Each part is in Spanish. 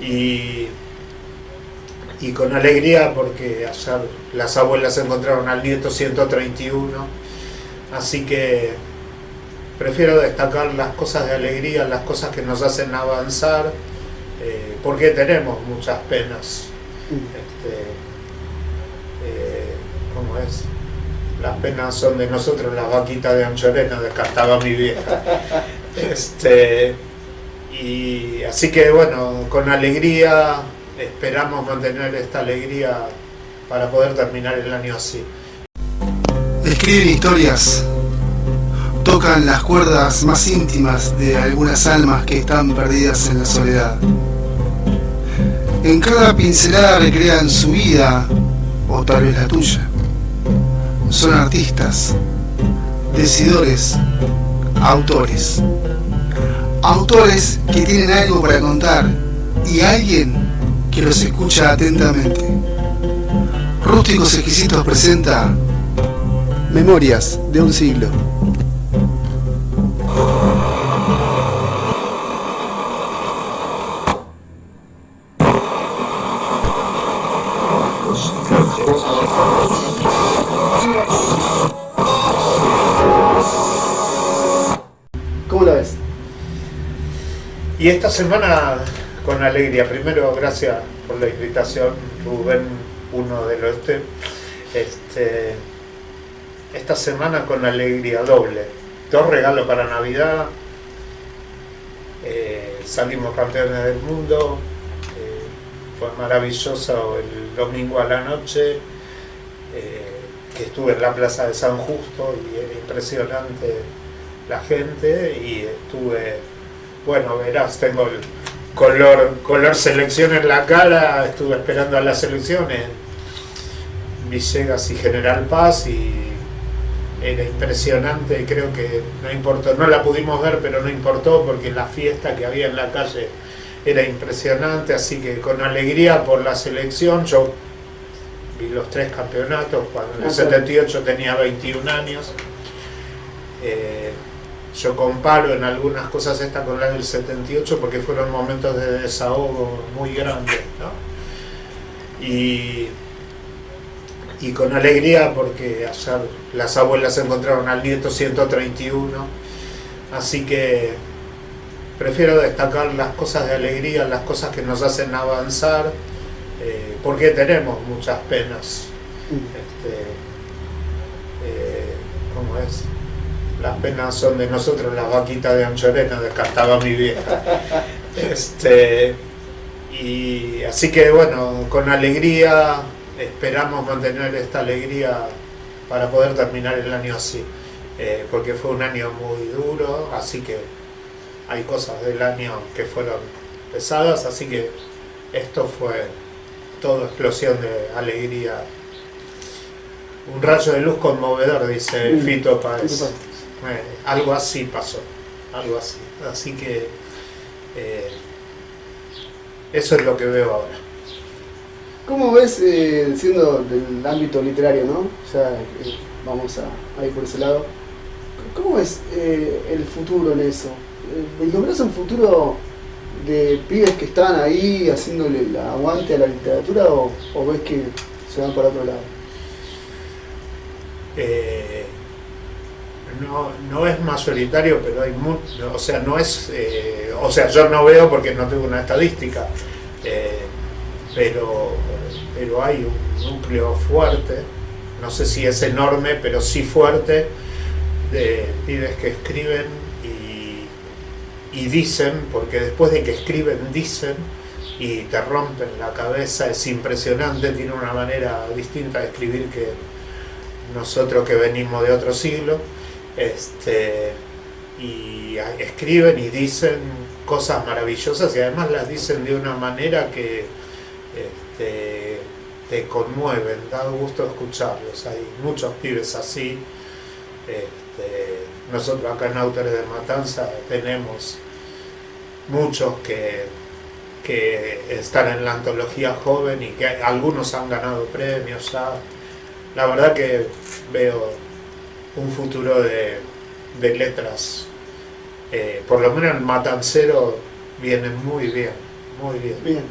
y, y con alegría porque ayer las abuelas encontraron al nieto 131, así que prefiero destacar las cosas de alegría, las cosas que nos hacen avanzar, porque tenemos muchas penas. ¿Cómo es? Las penas son de nosotros, las vaquitas de Anchorena, cantaba mi vieja. Y así que bueno, con alegría, esperamos mantener esta alegría para poder terminar el año así. Escriben historias, tocan las cuerdas más íntimas de algunas almas que están perdidas en la soledad. En cada pincelada recrean su vida, o tal vez la tuya. Son artistas, decidores, autores. Autores que tienen algo para contar y alguien que los escucha atentamente. Rústicos Exquisitos presenta Memorias de un siglo. ¿Cómo la ves? Y esta semana con alegría. Primero, gracias por la invitación, Rubén, uno del oeste. Esta semana con alegría doble. 2 regalos para Navidad. Salimos campeones del mundo. Fue maravilloso el domingo a la noche. Que estuve en la plaza de San Justo y era impresionante la gente. Y estuve, bueno, verás, tengo el color selección en la cara. Estuve esperando a las elecciones Villegas y General Paz y era impresionante. Creo que no importó, no la pudimos ver, pero no importó porque la fiesta que había en la calle era impresionante. Así que con alegría por la selección. Yo vi los 3 campeonatos cuando en el 78 tenía 21 años. Yo comparo en algunas cosas esta con la del 78 porque fueron momentos de desahogo muy grandes, ¿no? Y con alegría porque ayer las abuelas encontraron al nieto 131, así que prefiero destacar las cosas de alegría, las cosas que nos hacen avanzar, porque tenemos muchas penas. ¿Cómo es? Las penas son de nosotros, las vaquitas de Anchorena, cantaba mi vieja. Y así que bueno, con alegría, esperamos mantener esta alegría para poder terminar el año así, porque fue un año muy duro, así que hay cosas del año que fueron pesadas, así que esto fue todo explosión de alegría. Un rayo de luz conmovedor, dice Fito Páez. Algo así pasó, algo así. Así que eso es lo que veo ahora. ¿Cómo ves, siendo del ámbito literario, ¿no? Ya vamos a ir por ese lado. ¿Cómo ves el futuro en eso? ¿Lográs un futuro de pibes que están ahí haciéndole el aguante a la literatura o ves que se van para otro lado? No es mayoritario, pero hay mucho, o sea, no es, o sea, yo no veo porque no tengo una estadística, pero hay un núcleo fuerte, no sé si es enorme, pero sí fuerte, de pibes que escriben y dicen, porque después de que escriben dicen y te rompen la cabeza. Es impresionante, tiene una manera distinta de escribir que nosotros que venimos de otro siglo. Y escriben y dicen cosas maravillosas y además las dicen de una manera que te conmueven, da gusto escucharlos. Hay muchos pibes así. Nosotros acá en Autores de Matanza tenemos muchos que están en la antología joven y que algunos han ganado premios ya. La verdad que veo un futuro de letras, por lo menos en Matancero viene muy bien, muy bien. Bien.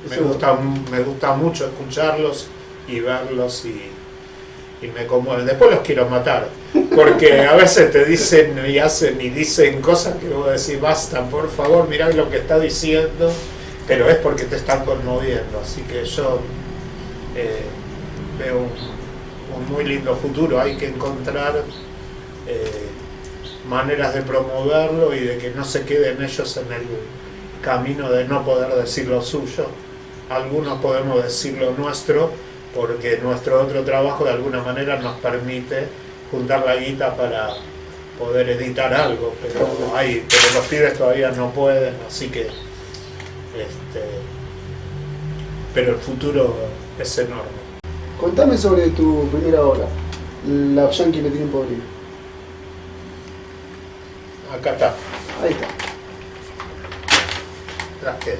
Me gusta mucho escucharlos y verlos y me conmueven. Después los quiero matar, porque a veces te dicen y hacen y dicen cosas que vos decís, basta, por favor, mirá lo que está diciendo, pero es porque te están conmoviendo. Así que yo veo un muy lindo futuro. Hay que encontrar maneras de promoverlo y de que no se queden ellos en el camino de no poder decir lo suyo. Algunos podemos decir lo nuestro, porque nuestro otro trabajo de alguna manera nos permite juntar la guita para poder editar algo, pero los pibes todavía no pueden, así que pero el futuro es enorme. Contame sobre tu primera obra, Los Yankees me tienen podrido. Acá está. Ahí está. Traje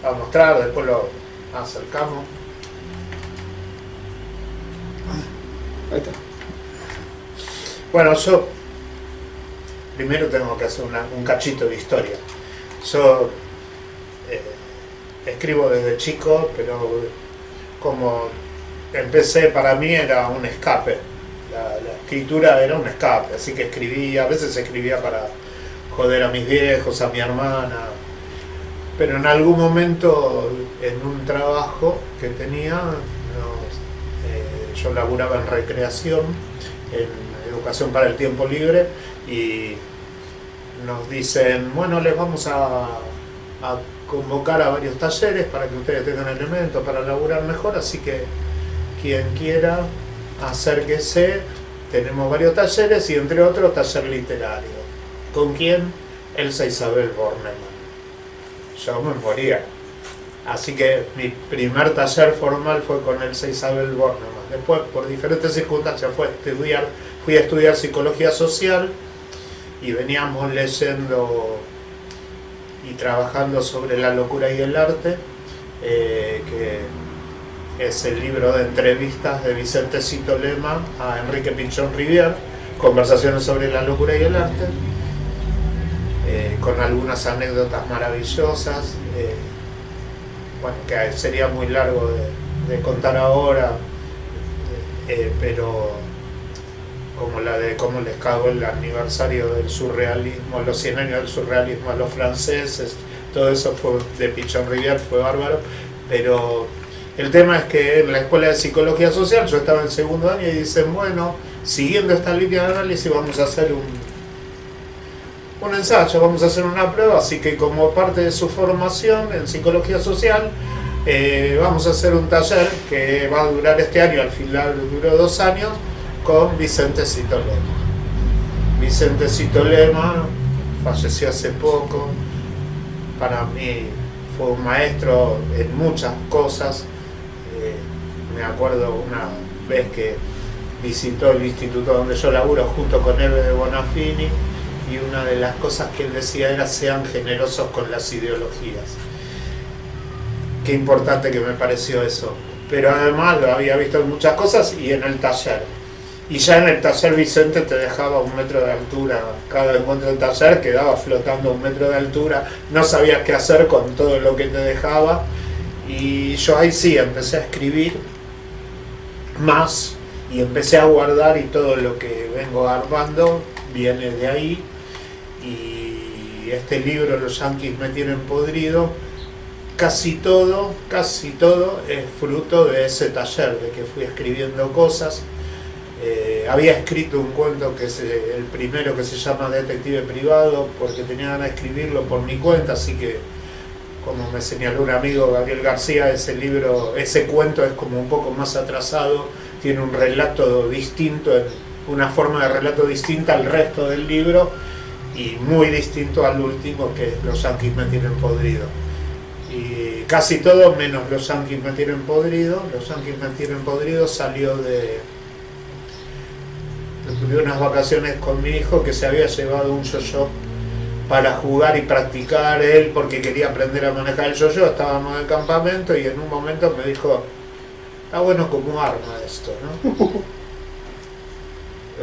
a mostrar, después lo acercamos. Ahí está. Bueno, yo primero tengo que hacer un cachito de historia. Yo escribo desde chico, pero como empecé, para mí era un escape. La escritura era un escape, así que escribía, a veces escribía para joder a mis viejos, a mi hermana, pero en algún momento en un trabajo que tenía, yo laburaba en recreación, en educación para el tiempo libre, y nos dicen, bueno, les vamos a convocar a varios talleres para que ustedes tengan elementos para laburar mejor, así que quien quiera, acérquese. Tenemos varios talleres y entre otros taller literario. ¿Con quién? Elsa Isabel Bornemann. Yo me moría. Así que mi primer taller formal fue con Elsa Isabel Bornemann. Después, por diferentes circunstancias, fui a estudiar psicología social y veníamos leyendo y trabajando sobre la locura y el arte, que es el libro de entrevistas de Vicente Cito Lema a Enrique Pinchón Rivière, conversaciones sobre la locura y el arte, con algunas anécdotas maravillosas, bueno, que sería muy largo de contar ahora, pero como la de cómo les cagó el aniversario del surrealismo, los 100 años del surrealismo a los franceses, todo eso fue de Pinchón Rivière, fue bárbaro, pero el tema es que en la escuela de psicología social yo estaba en segundo año y dicen, bueno, siguiendo esta línea de análisis vamos a hacer un ensayo, vamos a hacer una prueba, así que como parte de su formación en psicología social vamos a hacer un taller que va a durar este año, al final duró 2 años, con Vicente Cito Lema. Vicente Cito Lema falleció hace poco, para mí fue un maestro en muchas cosas. Me acuerdo una vez que visitó el instituto donde yo laburo junto con Eve de Bonafini, y una de las cosas que él decía era: sean generosos con las ideologías. Qué importante que me pareció eso. Pero además lo había visto en muchas cosas y en el taller. Y ya en el taller Vicente te dejaba 1 metro de altura. Cada encuentro del taller quedaba flotando 1 metro de altura. No sabías qué hacer con todo lo que te dejaba. Y yo ahí sí empecé a escribir más y empecé a guardar, y todo lo que vengo armando viene de ahí. Y este libro, Los Yankees me tienen podrido, casi todo es fruto de ese taller, de que fui escribiendo cosas. Había escrito un cuento que es el primero, que se llama Detective Privado, porque tenía ganas de escribirlo por mi cuenta, así que, como me señaló un amigo, Gabriel García, ese cuento es como un poco más atrasado, tiene un relato distinto, una forma de relato distinta al resto del libro, y muy distinto al último, que es Los Yankees me tienen podrido. Y casi todo menos Los Yankees me tienen podrido. Los Yankees me tienen podrido salió de unas vacaciones con mi hijo, que se había llevado un yo-yo para jugar y practicar él, porque quería aprender a manejar el yo-yo. Estábamos en el campamento y en un momento me dijo: está bueno como arma esto, ¿no?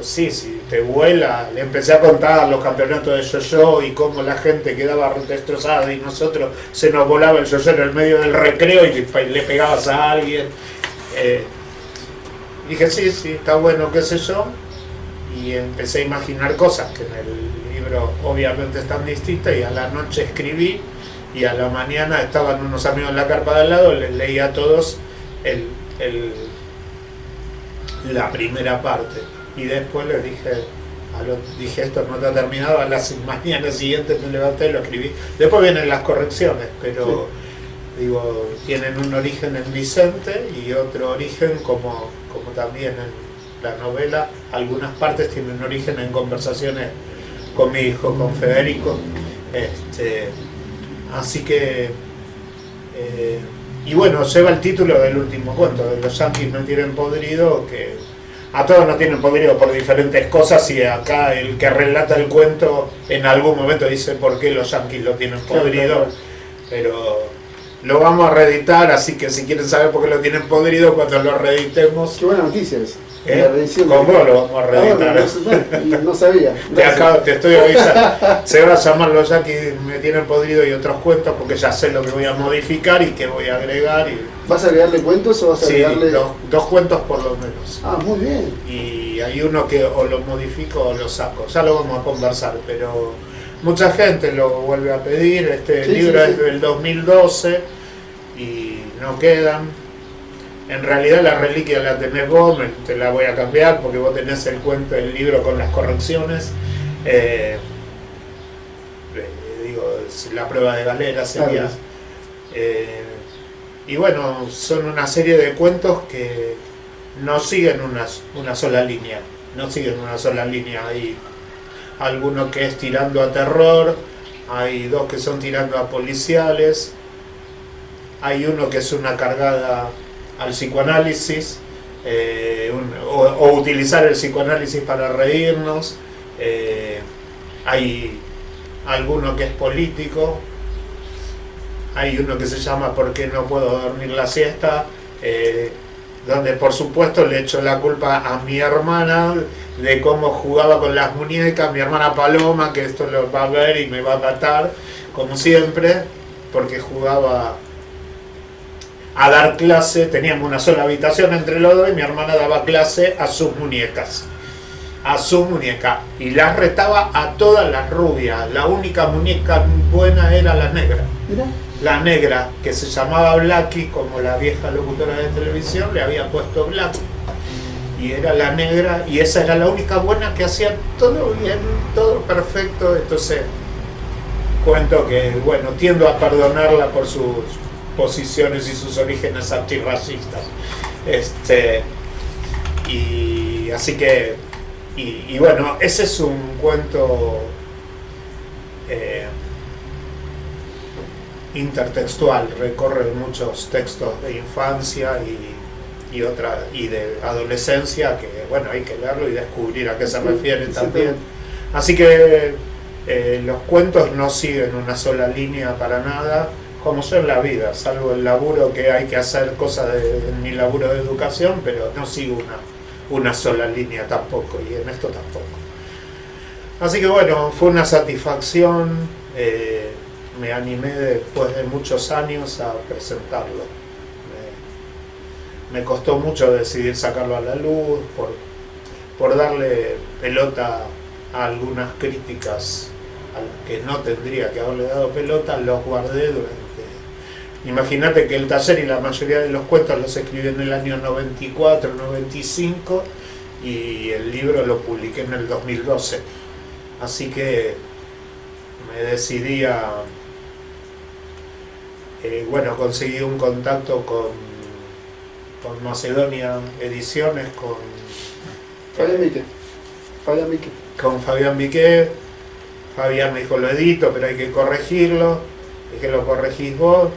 sí, sí, te vuela. Le empecé a contar los campeonatos de yo-yo y cómo la gente quedaba destrozada y nosotros se nos volaba el yo-yo en el medio del recreo y le pegabas a alguien. Dije, sí, sí, está bueno, qué sé yo. Y empecé a imaginar cosas que en el libro obviamente están distintas, y a la noche escribí y a la mañana estaban unos amigos en la carpa de al lado, les leí a todos la primera parte. Y después les dije, esto no está terminado, a las mañanas siguientes me levanté y lo escribí. Después vienen las correcciones, pero digo, tienen un origen en Vicente y otro origen como también en la novela. Algunas partes tienen un origen en conversaciones con mi hijo, con Federico. Así que, y bueno, lleva el título del último cuento, de Los yanquis me tienen podrido, que a todos nos tienen podrido por diferentes cosas, y acá el que relata el cuento en algún momento dice por qué los yanquis lo tienen podrido, pero lo vamos a reeditar, así que si quieren saber por qué lo tienen podrido, cuando lo reeditemos... Qué buena noticia eso. ¿Cómo lo vamos a reeditar? No sabía. Te estoy avisando. Se va a llamar Los yanquis me tienen podrido y otros cuentos, porque ya sé lo que voy a modificar y qué voy a agregar. ¿Vas a agregarle cuentos o vas a agregarle...? Sí, dos cuentos por lo menos. Ah, muy bien. Y hay uno que o lo modifico o lo saco. Ya lo vamos a conversar, pero mucha gente lo vuelve a pedir. Este libro es del 2012 y no quedan. En realidad la reliquia la tenés vos, te la voy a cambiar porque vos tenés el cuento del libro con las correcciones. Digo, la prueba de galera sería. Y bueno, son una serie de cuentos que no siguen una sola línea. No siguen una sola línea. Hay alguno que es tirando a terror, hay dos que son tirando a policiales, hay uno que es una cargada al psicoanálisis, o utilizar el psicoanálisis para reírnos. Hay alguno que es político, hay uno que se llama ¿Por qué no puedo dormir la siesta?, donde por supuesto le echo la culpa a mi hermana de cómo jugaba con las muñecas, mi hermana Paloma, que esto lo va a ver y me va a matar, como siempre, porque jugaba a dar clase. Teníamos una sola habitación entre los dos y mi hermana daba clase a sus muñecas, y las retaba a todas las rubias. La única muñeca buena era la negra. Mira. La negra, que se llamaba Blacky, como la vieja locutora de televisión le había puesto Blacky, y era la negra, y esa era la única buena, que hacía todo bien, todo perfecto. Entonces cuento que, bueno, tiendo a perdonarla por sus posiciones y sus orígenes antirracistas. Y así que, y bueno, ese es un cuento intertextual, recorre muchos textos de infancia y de adolescencia, que bueno, hay que leerlo y descubrir a qué se refiere también. Así que los cuentos no siguen una sola línea para nada, como yo en la vida, salvo el laburo, que hay que hacer cosas en mi laburo de educación, pero no sigo una sola línea tampoco, y en esto tampoco. Así que bueno, fue una satisfacción. Me animé después de muchos años a presentarlo. Me costó mucho decidir sacarlo a la luz, por darle pelota a algunas críticas a las que no tendría que haberle dado pelota. Los guardé durante... Imagínate que el taller y la mayoría de los cuentos los escribí en el año 94, 95, y el libro lo publiqué en el 2012. Así que me decidí a... conseguí un contacto con Macedonia Ediciones, con Fabián Viqué. Fabián me dijo, lo edito, pero hay que corregirlo. Dije, ¿lo corregís vos?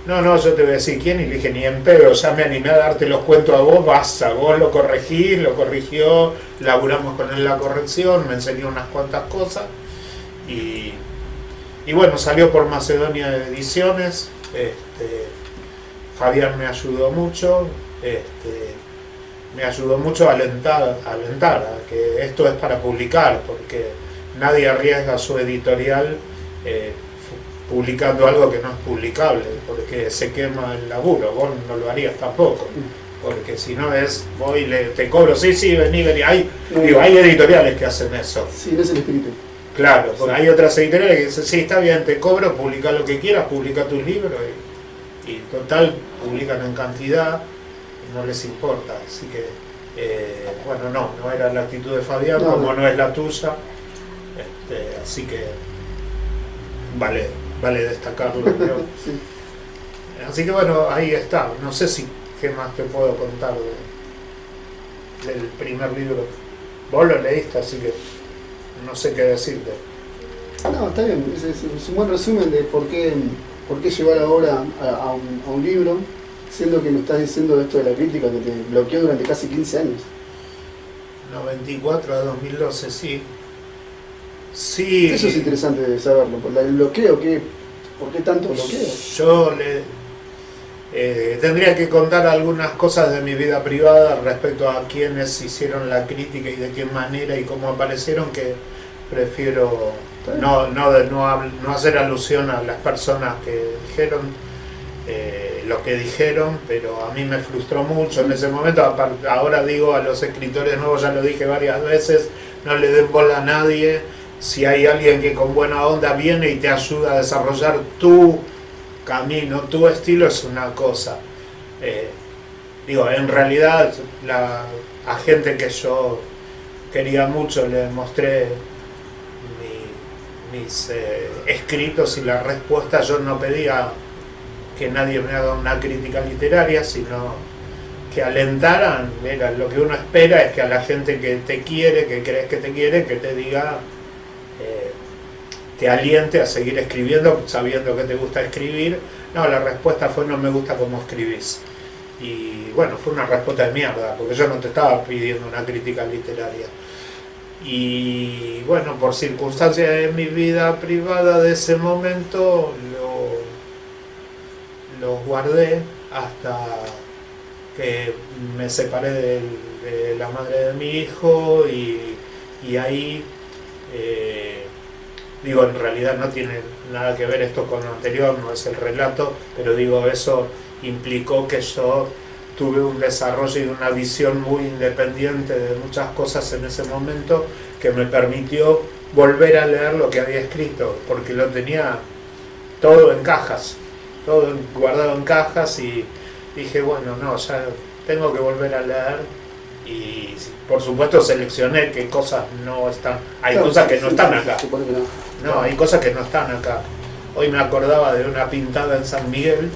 No, yo te voy a decir quién. Y le dije, ni en pedo, ya me animé a darte los cuentos a vos, basta, vos lo corregís, lo corrigió, laburamos con él la corrección, me enseñó unas cuantas cosas, y bueno, salió por Macedonia Ediciones. Fabián me ayudó mucho, me ayudó mucho a alentar a que esto es para publicar, porque nadie arriesga su editorial publicando algo que no es publicable, porque se quema el laburo. Vos no lo harías tampoco, porque si no es, voy, te cobro, sí, vení, hay editoriales que hacen eso. Sí, no es el espíritu. Claro, porque hay otras editoriales que dicen, sí, está bien, te cobro, publica lo que quieras, publica tus libros, y total, publican en cantidad, y no les importa. Así que, bueno, no era la actitud de Fabián, como no es la tuya, así que vale destacarlo. Pero, sí. Así que bueno, ahí está. No sé si qué más te puedo contar del primer libro. Vos lo leíste, así que no sé qué decirte. No, está bien, es un buen resumen de por qué llevar ahora a un libro, siendo que me estás diciendo esto de la crítica que te bloqueó durante casi 15 años. 94 a 2012, sí. Sí. Eso es interesante de saberlo, el bloqueo, ¿por qué tanto bloqueo? Yo tendría que contar algunas cosas de mi vida privada respecto a quienes hicieron la crítica y de qué manera y cómo aparecieron, que prefiero no hacer alusión a las personas que dijeron lo que dijeron, pero a mí me frustró mucho en ese momento. Ahora digo a los escritores nuevos, ya lo dije varias veces, no le den bola a nadie. Si hay alguien que con buena onda viene y te ayuda a desarrollar tu camino, tu estilo, es una cosa. En realidad a gente que yo quería mucho le mostré mis escritos, y la respuesta, yo no pedía que nadie me haga una crítica literaria, sino que alentaran. Lo que uno espera es que a la gente que te quiere, que crees que te quiere, que te diga, te aliente a seguir escribiendo, sabiendo que te gusta escribir. No, la respuesta fue: no me gusta cómo escribís. Y bueno, fue una respuesta de mierda, porque yo no te estaba pidiendo una crítica literaria. Y bueno, por circunstancias de mi vida privada de ese momento, los guardé hasta que me separé de la madre de mi hijo, y ahí, en realidad no tiene nada que ver esto con lo anterior, no es el relato, pero eso implicó que yo tuve un desarrollo y una visión muy independiente de muchas cosas en ese momento, que me permitió volver a leer lo que había escrito, porque lo tenía todo en cajas, todo guardado en cajas, y dije, bueno, ya tengo que volver a leer. Y por supuesto seleccioné qué cosas no están. Hay cosas que no están acá. No, hay cosas que no están acá. Hoy me acordaba de una pintada en San Miguel.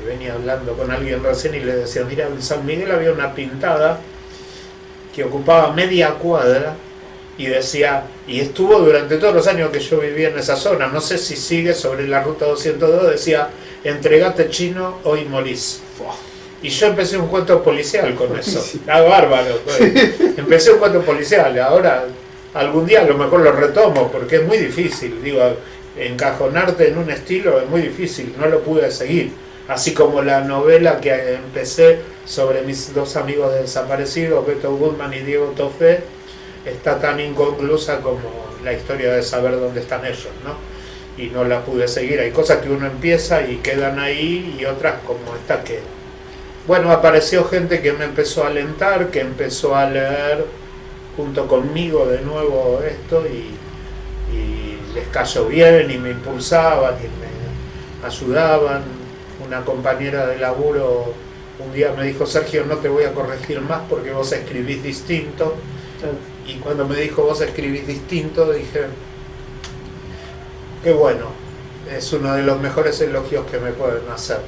Venía hablando con alguien recién y le decía, mira, en San Miguel había una pintada que ocupaba media cuadra, y decía, y estuvo durante todos los años que yo vivía en esa zona, no sé si sigue, sobre la ruta 202, decía, entregate chino, hoy morís. Y yo empecé un cuento policial con eso. Bárbaro. Empecé un cuento policial. Ahora, algún día a lo mejor lo retomo, porque es muy difícil. Encajonarte en un estilo es muy difícil. No lo pude seguir. Así como la novela que empecé sobre mis dos amigos desaparecidos, Beto Goodman y Diego Toffé, está tan inconclusa como la historia de saber dónde están ellos, ¿no? Y no la pude seguir. Hay cosas que uno empieza y quedan ahí, y otras como esta que... Bueno, apareció gente que me empezó a alentar, que empezó a leer junto conmigo de nuevo esto, y les cayó bien, y me impulsaban y me ayudaban. Una compañera de laburo un día me dijo, Sergio, no te voy a corregir más porque vos escribís distinto. Y cuando me dijo, vos escribís distinto, dije, qué bueno, es uno de los mejores elogios que me pueden hacer.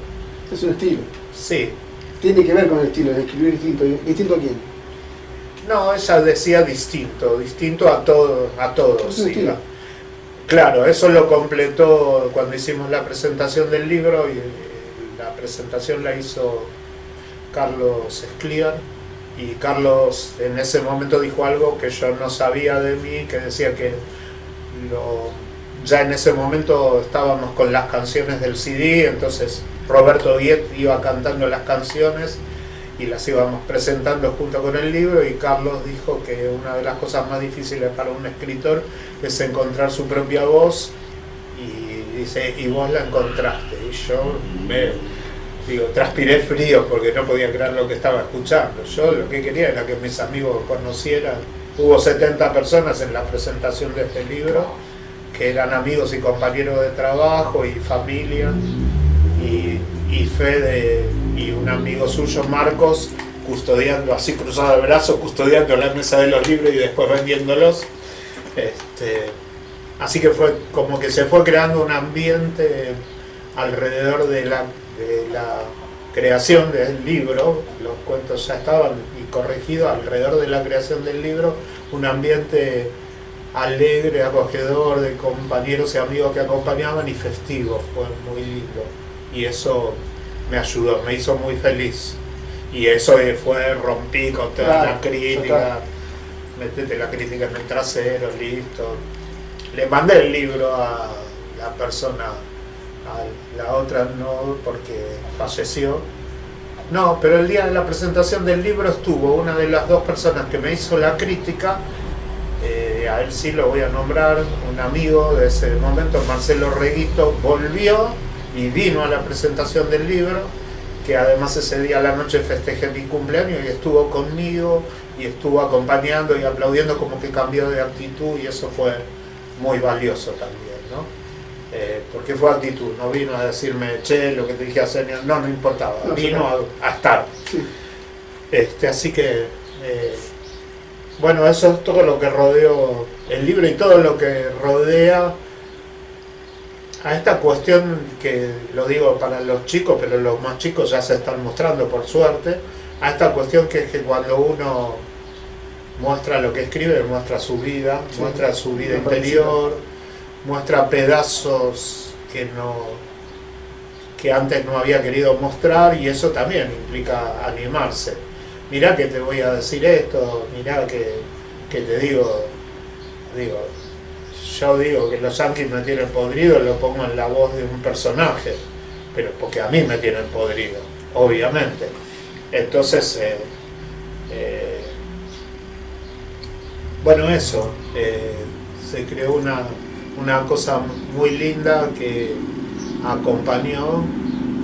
Es un estilo. Sí. Tiene que ver con el estilo, de escribir distinto. ¿Distinto a quién? No, ella decía distinto a todos. Sí. Claro, eso lo completó cuando hicimos la presentación del libro, y la presentación la hizo Carlos Escliar, y Carlos en ese momento dijo algo que yo no sabía de mí, que decía que ya en ese momento estábamos con las canciones del CD, entonces Roberto Viet iba cantando las canciones, y las íbamos presentando junto con el libro, y Carlos dijo que una de las cosas más difíciles para un escritor es encontrar su propia voz, y dice, y vos la encontraste. Y yo transpiré frío porque no podía creer lo que estaba escuchando. Yo lo que quería era que mis amigos conocieran. Hubo 70 personas en la presentación de este libro, que eran amigos y compañeros de trabajo y familia, y Fede y un amigo suyo, Marcos, custodiando, así cruzado de brazos, custodiando la mesa de los libros y después vendiéndolos. Así que fue como que se fue creando un ambiente alrededor de la creación del libro. Los cuentos ya estaban y corregidos alrededor de la creación del libro, un ambiente alegre, acogedor, de compañeros y amigos que acompañaban, y festivo. Fue muy lindo, y eso me ayudó, me hizo muy feliz. Y eso rompí con toda la crítica, metete la crítica en el trasero, listo. Le mandé el libro a la persona, a la otra no, porque falleció. No, pero el día de la presentación del libro estuvo una de las dos personas que me hizo la crítica, a él sí lo voy a nombrar, un amigo de ese momento, Marcelo Reguito, volvió y vino a la presentación del libro, que además ese día a la noche festejé mi cumpleaños, y estuvo conmigo y estuvo acompañando y aplaudiendo, como que cambió de actitud, y eso fue muy valioso también, ¿no? Porque fue actitud, no vino a decirme, che, lo que te dije hace años, no importaba, no, vino a estar. Sí. Así que, bueno, eso es todo lo que rodeó el libro y todo lo que rodea a esta cuestión, que lo digo para los chicos, pero los más chicos ya se están mostrando, por suerte, a esta cuestión que es que cuando uno muestra lo que escribe, muestra su vida, sí, muestra su vida interior, muestra pedazos que antes no había querido mostrar, y eso también implica animarse. Mirá que te voy a decir esto, mirá que te digo, yo digo que los Yankees me tienen podrido, lo pongo en la voz de un personaje, pero porque a mí me tienen podrido, obviamente. Entonces, bueno, eso, se creó una cosa muy linda que acompañó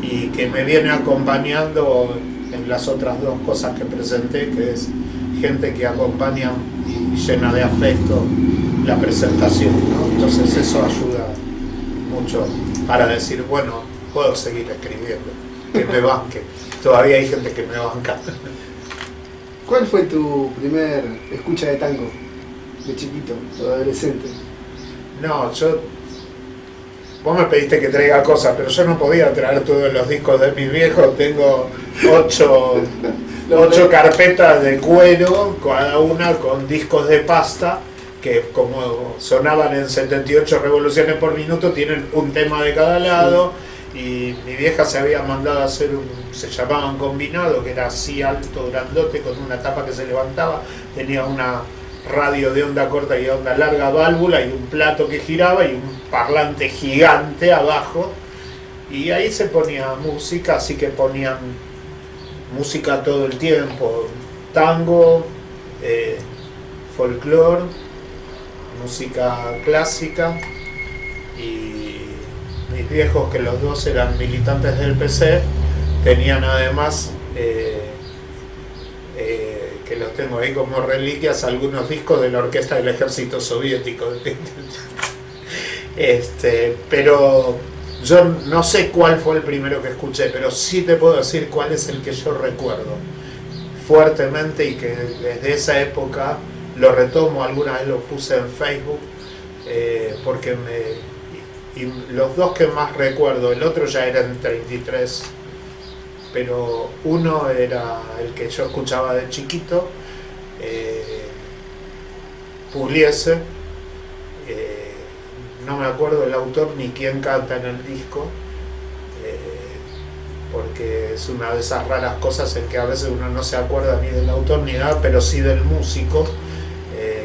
y que me viene acompañando en las otras dos cosas que presenté, que es gente que acompaña y llena de afecto la presentación, ¿no? Entonces eso ayuda mucho para decir, bueno, puedo seguir escribiendo, que me banque. Todavía hay gente que me banca. ¿Cuál fue tu primer escucha de tango de chiquito o de adolescente? No, vos me pediste que traiga cosas, pero yo no podía traer todos los discos de mis viejos. Tengo 8 carpetas de cuero, cada una con discos de pasta, que como sonaban en 78 revoluciones por minuto, tienen un tema de cada lado. Y mi vieja se había mandado a hacer se llamaban combinado, que era así alto, grandote, con una tapa que se levantaba, tenía una radio de onda corta y onda larga, válvula, y un plato que giraba y un parlante gigante abajo, y ahí se ponía música, así que ponían música todo el tiempo, tango, folclore, música clásica, y mis viejos, que los dos eran militantes del PC, tenían además, que los tengo ahí como reliquias, algunos discos de la orquesta del ejército soviético. Pero yo no sé cuál fue el primero que escuché, pero sí te puedo decir cuál es el que yo recuerdo fuertemente, y que desde esa época lo retomo, alguna vez lo puse en Facebook, porque y los dos que más recuerdo, el otro ya era en 33, pero uno era el que yo escuchaba de chiquito, Pugliese, no me acuerdo el autor ni quién canta en el disco, porque es una de esas raras cosas en que a veces uno no se acuerda ni del autor ni nada, pero sí del músico.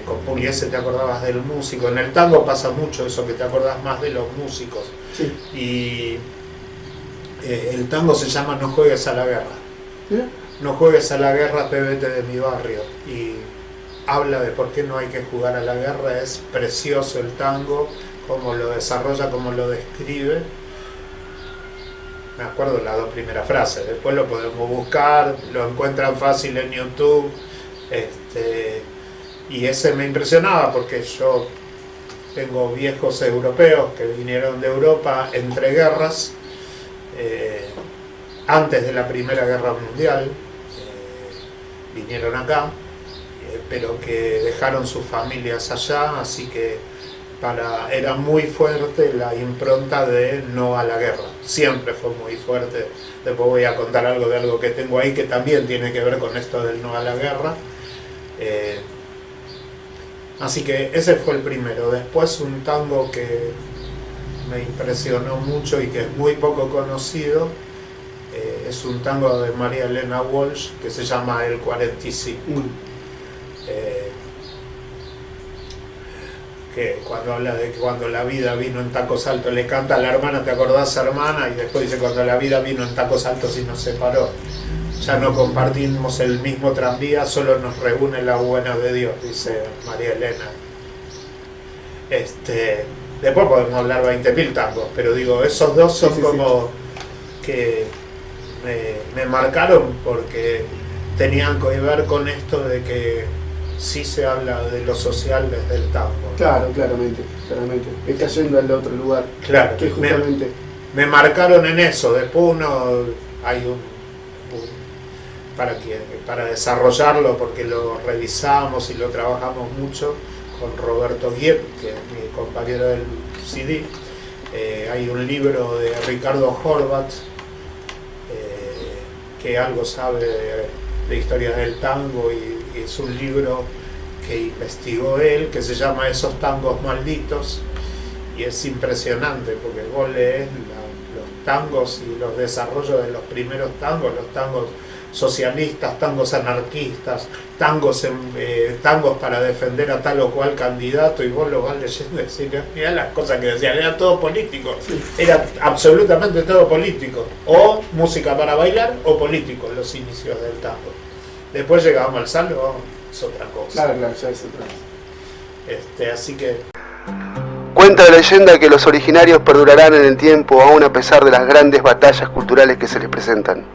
Con Pugliese te acordabas del músico. En el tango pasa mucho eso, que te acordás más de los músicos. Sí. Y el tango se llama No juegues a la guerra. No juegues a la guerra, pebete de mi barrio, y habla de por qué no hay que jugar a la guerra. Es precioso el tango, cómo lo desarrolla, cómo lo describe. Me acuerdo las dos primeras frases, después lo podemos buscar, lo encuentran fácil en YouTube. Y ese me impresionaba porque yo tengo viejos europeos que vinieron de Europa entre guerras, antes de la Primera Guerra Mundial, vinieron acá, pero que dejaron sus familias allá, así que era muy fuerte la impronta de no a la guerra, siempre fue muy fuerte. Después voy a contar algo de algo que tengo ahí que también tiene que ver con esto del no a la guerra. Así que ese fue el primero. Después un tango que me impresionó mucho y que es muy poco conocido, es un tango de María Elena Walsh que se llama El 45. Que cuando habla de que cuando la vida vino en tacos altos, le canta a la hermana, ¿te acordás, hermana? Y después dice, cuando la vida vino en tacos altos y nos separó, ya no compartimos el mismo tranvía, solo nos reúne la buena de Dios, dice María Elena. Después podemos hablar 20.000 tangos, pero digo, esos dos son como que me marcaron porque tenían que ver con esto de que sí se habla de lo social desde el tango. Claro, claramente. Está yendo al otro lugar. Claro, que justamente me marcaron en eso. Después hay para desarrollarlo, porque lo revisamos y lo trabajamos mucho con Roberto Guiep, que es mi compañero del CD. Hay un libro de Ricardo Horvat, que algo sabe de historia del tango, y es un libro que investigó él, que se llama Esos tangos malditos, y es impresionante porque vos lees los tangos y los desarrollos de los primeros tangos, los tangos socialistas, tangos anarquistas, tangos para defender a tal o cual candidato, y vos lo vas leyendo y decís, mirá las cosas que decían, era todo político, era absolutamente todo político, o música para bailar o político, los inicios del tango. Después llegamos al salvo, es otra cosa. Claro, ya es otra cosa. Así que Cuenta la leyenda que los originarios perdurarán en el tiempo aún a pesar de las grandes batallas culturales que se les presentan.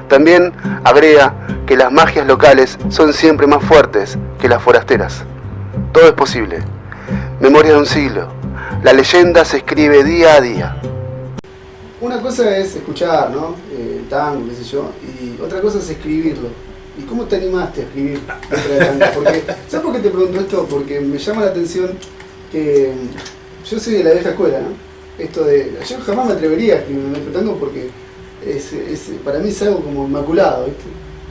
También agrega que las magias locales son siempre más fuertes que las forasteras. Todo es posible. Memoria de un siglo. La leyenda se escribe día a día. Una cosa es escuchar, ¿no? Tango, qué sé yo, y otra cosa es escribirlo. ¿Y cómo te animaste a escribir letra de tango? Porque, ¿sabes por qué te pregunto esto? Porque me llama la atención que yo soy de la vieja escuela, ¿no? Yo jamás me atrevería a escribir un letra de tango porque para mí es algo como inmaculado, ¿viste?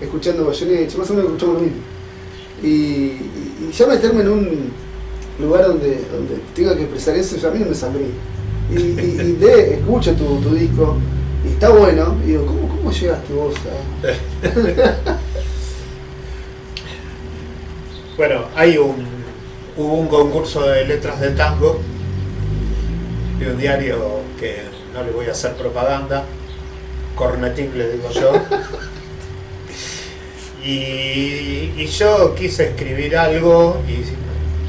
Escuchando Goyeneche, más o menos escuchamos lo mismo. Y ya meterme en un lugar donde tenga que expresar eso, ya a mí no me saldría. Y escucho tu disco, y está bueno, y digo, ¿cómo llegaste vos a...? Bueno, hubo un concurso de letras de tango de un diario que no le voy a hacer propaganda, Cornetín le digo yo, y yo quise escribir algo y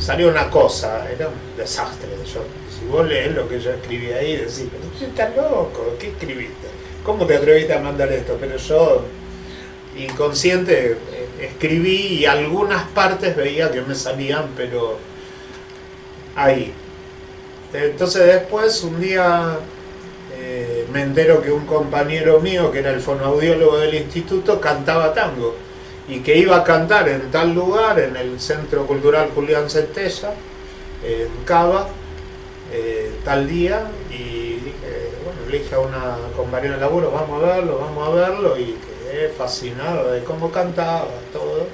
salió una cosa, era un desastre. Si vos lees lo que yo escribí ahí, decís, pero estás loco, ¿qué escribiste? ¿Cómo te atreviste a mandar esto? Pero yo, inconsciente, escribí y algunas partes veía que me salían, pero ahí. Entonces después, un día, me entero que un compañero mío, que era el fonoaudiólogo del instituto, cantaba tango, y que iba a cantar en tal lugar, en el Centro Cultural Julián Centella, en Cava, tal día, y bueno, le dije a una compañera de laburo, vamos a verlo, y quedé fascinado de cómo cantaba, todo.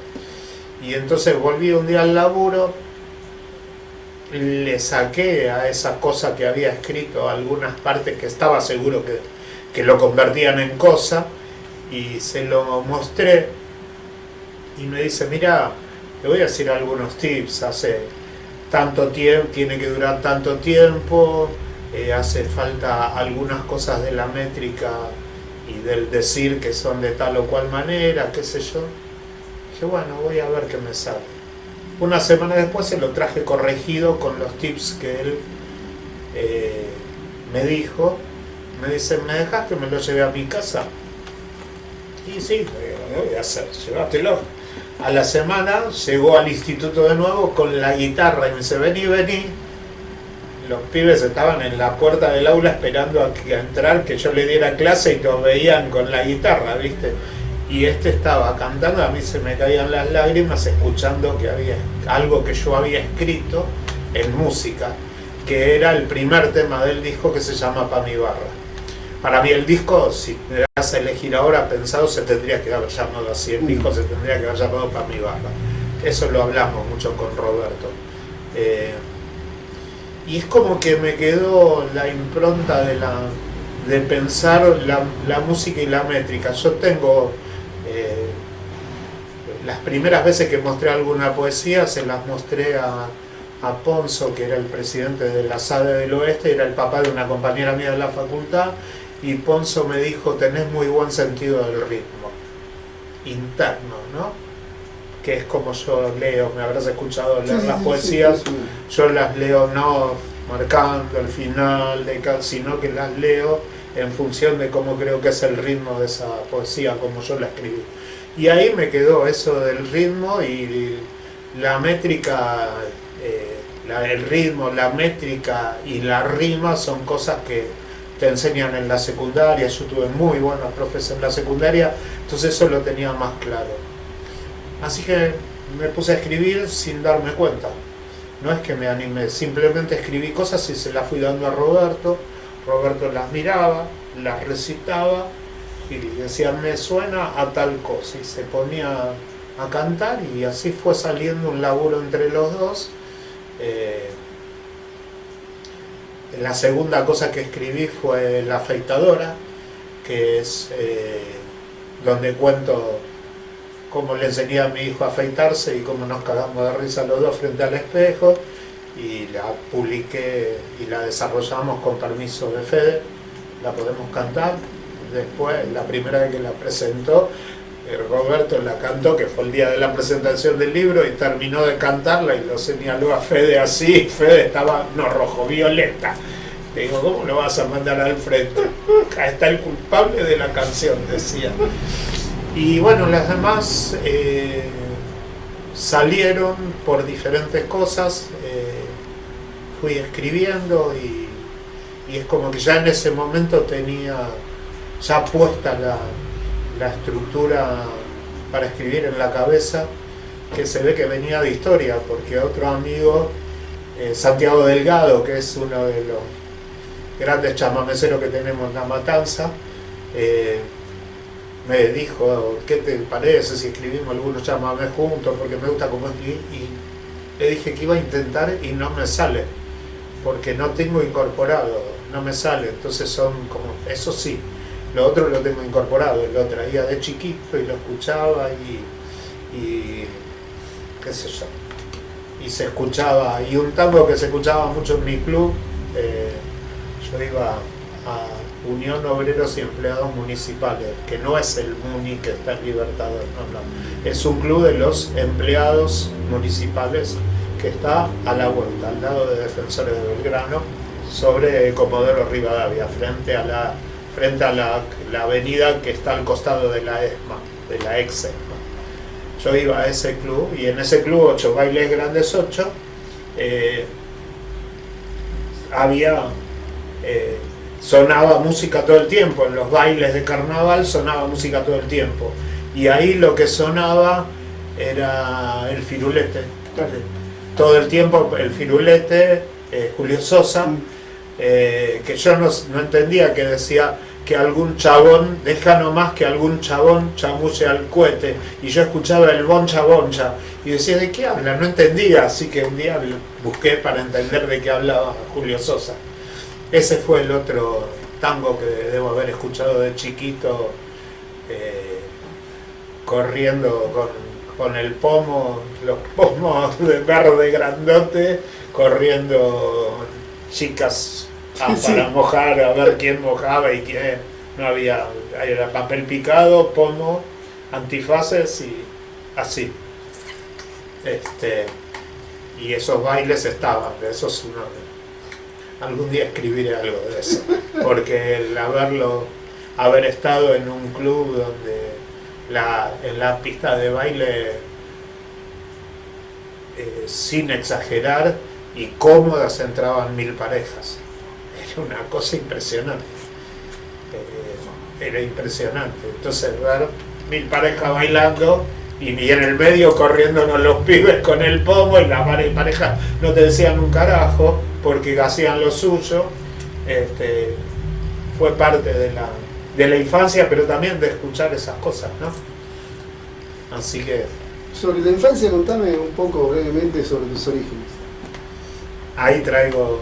Y entonces volví un día al laburo, le saqué a esa cosa que había escrito algunas partes que estaba seguro que lo convertían en cosa, y se lo mostré, y me dice, mira, te voy a decir algunos tips, hace tanto tiempo, tiene que durar tanto tiempo, hace falta algunas cosas de la métrica y del decir que son de tal o cual manera, qué sé yo. Dije, bueno, voy a ver qué me sale. Una semana después se lo traje corregido con los tips que él me dijo. Me dice, ¿me dejaste? Me lo llevé a mi casa. Y sí, ¿qué voy a hacer? Llévatelo. A la semana llegó al instituto de nuevo con la guitarra y me dice, vení, vení. Los pibes estaban en la puerta del aula esperando a entrar, que yo le diera clase y nos veían con la guitarra, ¿viste? Y estaba cantando, a mí se me caían las lágrimas escuchando que había algo que yo había escrito en música, que era el primer tema del disco, que se llama Pa' mi barra. Para mí el disco, si me das a elegir ahora, pensado, se tendría que haber llamado así, el disco se tendría que haber llamado Pa' mi barra. Eso lo hablamos mucho con Roberto. Y es como que me quedó la impronta de pensar la música y la métrica. Yo tengo las primeras veces que mostré alguna poesía, se las mostré a Ponzo, que era el presidente de la SADE del Oeste, era el papá de una compañera mía de la facultad, y Ponzo me dijo, tenés muy buen sentido del ritmo interno, ¿no? Que es como yo leo, me habrás escuchado leer las poesías, yo las leo no marcando el final, sino que las leo en función de cómo creo que es el ritmo de esa poesía, como yo la escribí. Y ahí me quedó eso del ritmo y la métrica, el ritmo, la métrica y la rima son cosas que te enseñan en la secundaria. Yo tuve muy buenos profes en la secundaria, entonces eso lo tenía más claro. Así que me puse a escribir sin darme cuenta. No es que me animé, simplemente escribí cosas y se las fui dando a Roberto. Roberto las miraba, las recitaba y decía, me suena a tal cosa. Y se ponía a cantar y así fue saliendo un laburo entre los dos. La segunda cosa que escribí fue La afeitadora, que es donde cuento cómo le enseñé a mi hijo a afeitarse y cómo nos cagamos de risa los dos frente al espejo, y la publiqué y la desarrollamos con permiso de Fede. La podemos cantar. Después, la primera vez que la presentó, Roberto la cantó, que fue el día de la presentación del libro, y terminó de cantarla y lo señaló a Fede así. Fede estaba, no, rojo, violeta. Le digo, ¿cómo lo vas a mandar al frente? Acá está el culpable de la canción, decía. Y bueno, las demás salieron por diferentes cosas. Fui escribiendo y es como que ya en ese momento tenía ya puesta la estructura para escribir en la cabeza, que se ve que venía de historia, porque otro amigo, Santiago Delgado, que es uno de los grandes chamameceros que tenemos en La Matanza, me dijo, ¿qué te parece si escribimos algunos chamamés juntos? Porque me gusta cómo escribir. Y le dije que iba a intentar y no me sale, porque no tengo incorporado, no me sale. Entonces son como, eso sí, lo otro lo tengo incorporado, lo traía de chiquito y lo escuchaba y qué sé yo. Y se escuchaba, y un tango que se escuchaba mucho en mi club, yo iba a Unión Obreros y Empleados Municipales, que no es el MUNI que está en Libertador, no, es un club de los empleados municipales que está a la vuelta, al lado de Defensores de Belgrano, sobre Comodoro Rivadavia, frente a la avenida que está al costado de la ESMA, de la ex ESMA. Yo iba a ese club, y en ese club 8 Bailes Grandes 8 había sonaba música todo el tiempo. En los bailes de carnaval sonaba música todo el tiempo, y ahí lo que sonaba era el firulete todo el tiempo, el firulete, Julio Sosa, que yo no entendía, que decía que algún chabón, deja nomás que algún chabón chamulle al cohete, y yo escuchaba el boncha boncha y decía, ¿de qué habla? No entendía, así que un día busqué para entender de qué hablaba Julio Sosa. Ese fue el otro tango que debo haber escuchado de chiquito, corriendo con el pomo, los pomos de verde grandote, corriendo chicas para mojar, a ver quién mojaba y quién no había, era papel picado, pomo, antifaces y así. Y esos bailes estaban, de esos uno, algún día escribiré algo de eso, porque el haber estado en un club donde en la pista de baile, sin exagerar y cómodas, entraban 1000 parejas. Era una cosa impresionante. Era impresionante. Entonces, ver 1000 parejas bailando y en el medio corriéndonos los pibes con el pomo, y las parejas no te decían un carajo porque hacían lo suyo. Fue parte de la infancia, pero también de escuchar esas cosas, ¿no? Así que... Sobre la infancia, contame un poco brevemente sobre tus orígenes. Ahí traigo...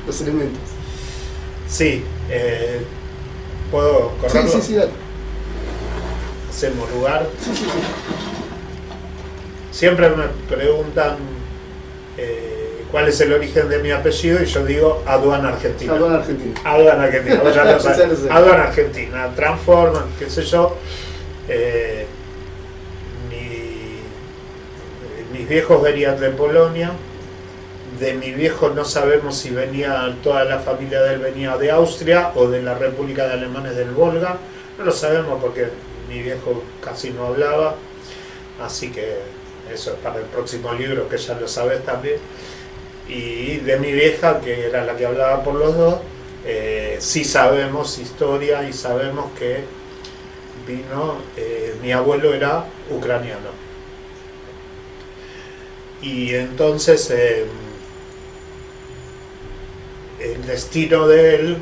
los elementos. Sí, ¿puedo correrlo? Sí, dale. Hacemos lugar. Sí. Siempre me preguntan cuál es el origen de mi apellido y yo digo Aduana Argentina. Aduana Argentina. Aduana Argentina, vos ya lo sabés. Aduana Argentina, Transforman, qué sé yo. Mis viejos venían de Polonia. De mi viejo no sabemos si venía, toda la familia de él venía de Austria o de la República de Alemanes del Volga. No lo sabemos porque mi viejo casi no hablaba. Así que eso es para el próximo libro, que ya lo sabes también. Y de mi vieja, que era la que hablaba por los dos, sí sabemos historia y sabemos que vino, mi abuelo era ucraniano. Y entonces el destino de él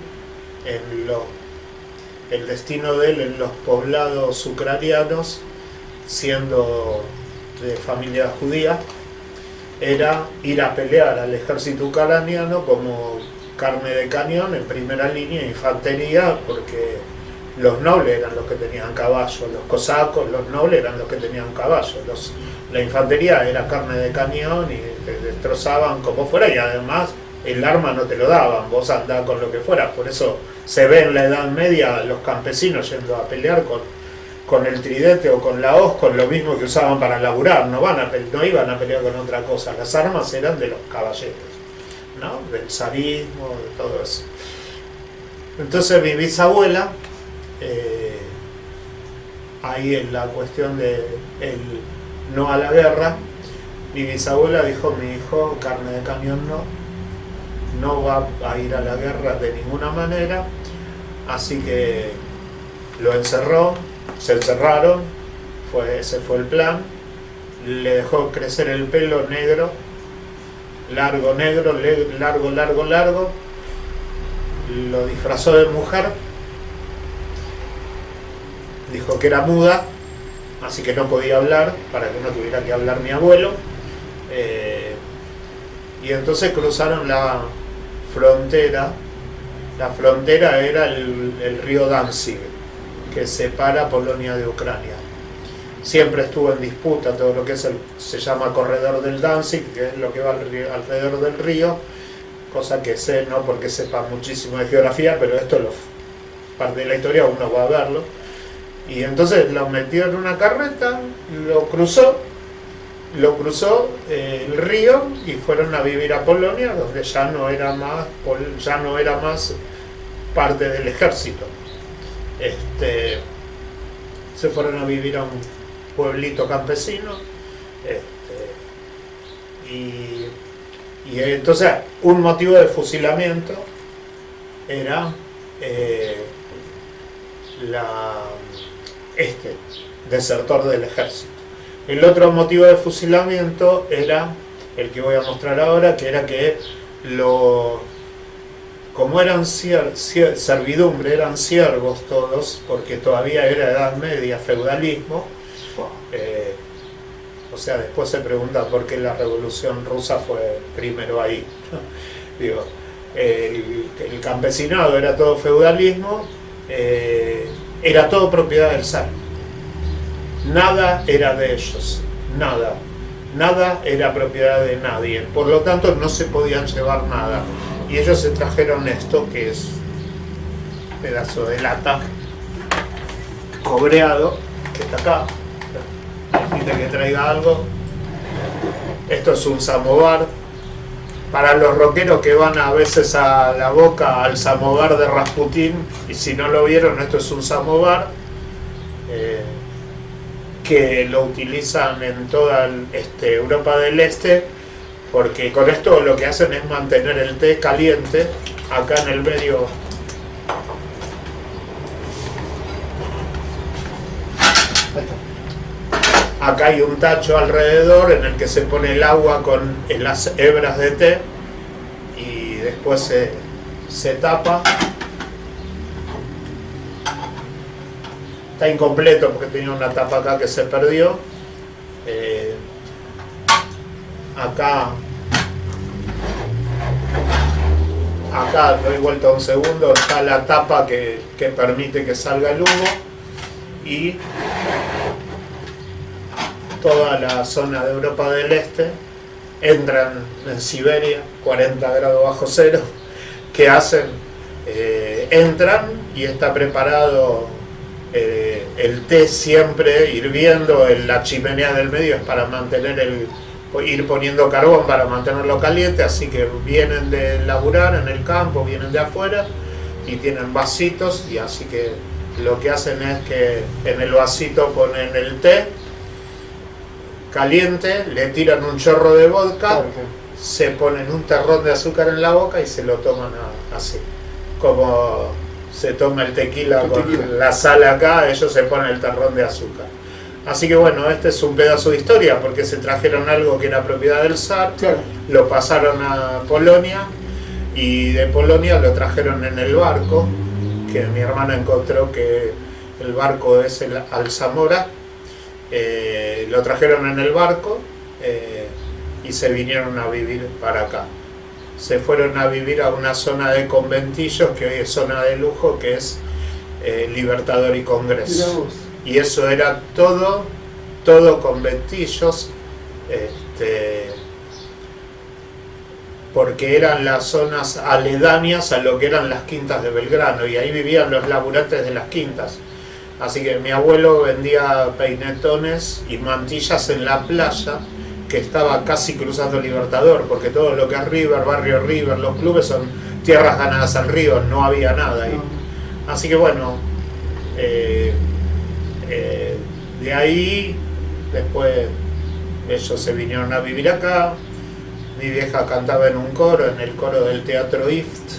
en los poblados ucranianos, siendo de familia judía, era ir a pelear al ejército ucraniano como carne de cañón en primera línea, infantería, porque los nobles eran los que tenían caballos, los cosacos, los nobles eran los que tenían caballos, la infantería era carne de cañón y te destrozaban como fuera, y además el arma no te lo daban, vos andás con lo que fuera. Por eso se ve en la Edad Media los campesinos yendo a pelear con el tridente o con la hoz, con lo mismo que usaban para laburar, no iban a pelear con otra cosa, las armas eran de los caballeros, ¿no? Del zarismo, de todo eso. Entonces mi bisabuela, ahí en la cuestión de el no a la guerra, mi bisabuela dijo: mi hijo, carne de cañón no va a ir a la guerra de ninguna manera, así que lo encerró, se encerraron, ese fue el plan, le dejó crecer el pelo negro, largo, lo disfrazó de mujer, dijo que era muda, así que no podía hablar, para que no tuviera que hablar mi abuelo, y entonces cruzaron la frontera. La frontera era el río Danzig, que separa Polonia de Ucrania. Siempre estuvo en disputa todo lo que se llama corredor del Danzig, que es lo que va alrededor del río, cosa que sé, no porque sepa muchísimo de geografía, pero esto parte de la historia, uno va a verlo. Y entonces lo metió en una carreta, lo cruzó el río y fueron a vivir a Polonia, donde ya no era más parte del ejército. Se fueron a vivir a un pueblito campesino, y entonces un motivo de fusilamiento era desertor del ejército. El otro motivo de fusilamiento era el que voy a mostrar ahora, que era que como eran servidumbre, eran siervos todos, porque todavía era Edad Media, feudalismo. O sea, después se pregunta por qué la Revolución Rusa fue primero ahí. Digo, el campesinado era todo feudalismo, era todo propiedad del zar. Nada era de ellos, nada era propiedad de nadie, por lo tanto no se podían llevar nada. Y ellos se trajeron esto, que es pedazo de lata cobreado que está acá. Necesita que traiga algo. Esto es un samovar. Para los rockeros que van a veces a la Boca al samovar de Rasputín, y si no lo vieron, esto es un samovar que lo utilizan en toda Europa del Este, porque con esto lo que hacen es mantener el té caliente. Acá en el medio acá hay un tacho alrededor en el que se pone el agua con las hebras de té y después se tapa. Está incompleto porque tenía una tapa acá que se perdió. Acá doy vuelta un segundo, está la tapa que permite que salga el humo, y toda la zona de Europa del Este entran en Siberia, 40 grados bajo cero. ¿Qué hacen? Entran y está preparado el té siempre hirviendo en la chimenea del medio, es para mantener ir poniendo carbón para mantenerlo caliente, así que vienen de laburar en el campo, vienen de afuera y tienen vasitos, y así que lo que hacen es que en el vasito ponen el té caliente, le tiran un chorro de vodka, se ponen un terrón de azúcar en la boca y se lo toman así, como se toma el tequila con la sal acá, ellos se ponen el terrón de azúcar. Así que bueno, este es un pedazo de historia, porque se trajeron algo que era propiedad del zar, Claro. lo pasaron a Polonia, y de Polonia lo trajeron en el barco, que mi hermana encontró que el barco es el Alzamora. Lo trajeron en el barco y se vinieron a vivir para acá. Se fueron a vivir a una zona de conventillos, que hoy es zona de lujo, que es Libertador y Congreso. Y eso era todo conventillos, porque eran las zonas aledañas a lo que eran las quintas de Belgrano, y ahí vivían los laburantes de las quintas. Así que mi abuelo vendía peinetones y mantillas en la playa, que estaba casi cruzando Libertador, porque todo lo que es River, barrio River, los clubes son tierras ganadas al río, no había nada ahí. Así que bueno, de ahí después ellos se vinieron a vivir acá. Mi vieja cantaba en un coro, en el coro del Teatro IFT,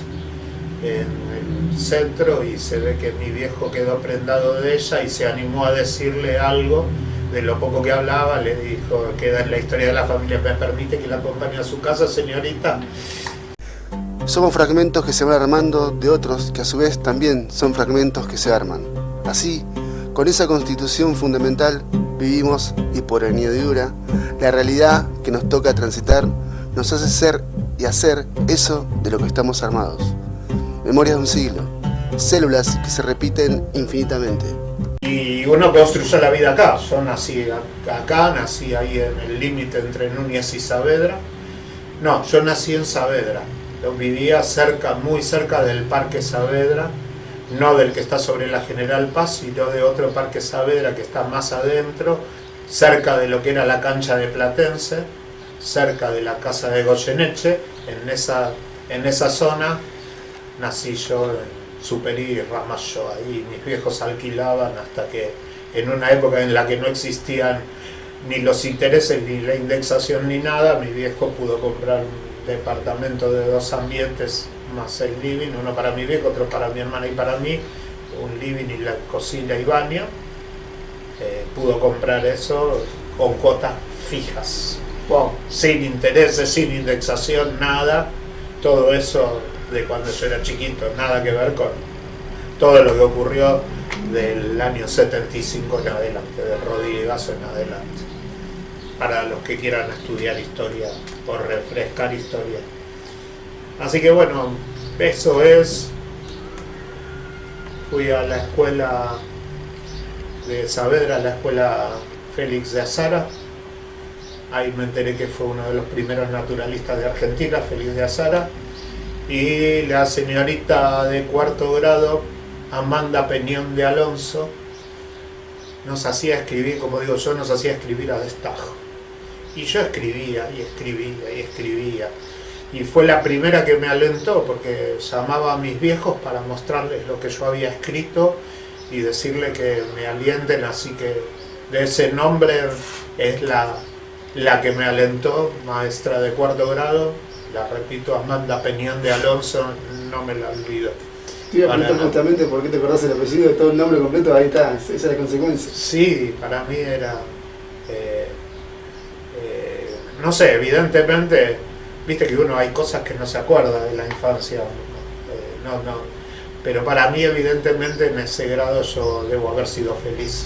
en el centro, y se ve que mi viejo quedó prendado de ella y se animó a decirle algo de lo poco que hablaba. Le dijo: queda en la historia de la familia, ¿me permite que la acompañe a su casa, señorita? Somos fragmentos que se van armando de otros que a su vez también son fragmentos que se arman. Así, con esa constitución fundamental, vivimos, y por añadidura, la realidad que nos toca transitar nos hace ser y hacer eso de lo que estamos armados. Memorias de un siglo, células que se repiten infinitamente. Y uno construyó la vida acá. Yo nací acá, nací ahí en el límite entre Núñez y Saavedra. No, yo nací en Saavedra. Yo vivía cerca, muy cerca del Parque Saavedra, no del que está sobre la General Paz, sino de otro Parque Saavedra que está más adentro, cerca de lo que era la cancha de Platense, cerca de la casa de Goyeneche. En esa zona nací yo, en Superí y Ramallo. Ahí mis viejos alquilaban hasta que, en una época en la que no existían ni los intereses, ni la indexación, ni nada, mi viejo pudo comprar un departamento de 2 ambientes más el living, uno para mi viejo, otro para mi hermana y para mí, un living y la cocina y baño. Pudo comprar eso con cuotas fijas. Wow. Sin intereses, sin indexación, nada. Todo eso de cuando yo era chiquito, nada que ver con todo lo que ocurrió del año 75 en adelante, de Rodrigazo en adelante, para los que quieran estudiar historia o refrescar historia. Así que bueno, eso es. Fui a la escuela de Saavedra, a la escuela Félix de Azara. Ahí me enteré que fue uno de los primeros naturalistas de Argentina, Félix de Azara. Y la señorita de 4º grado Amanda Peñón de Alonso, nos hacía escribir, como digo yo, nos hacía escribir a destajo. Y yo escribía y escribía y escribía. Y fue la primera que me alentó, porque llamaba a mis viejos para mostrarles lo que yo había escrito y decirle que me alienten, así que de ese nombre es la que me alentó, maestra de 4º grado, la repito, Amanda Peñón de Alonso, no me la olvido. Te iba a preguntar justamente por qué te acordás el apellido, de todo el nombre completo, ahí está, esa es la consecuencia. Sí, para mí era, no sé, evidentemente, viste que uno hay cosas que no se acuerda de la infancia, pero para mí evidentemente en ese grado yo debo haber sido feliz.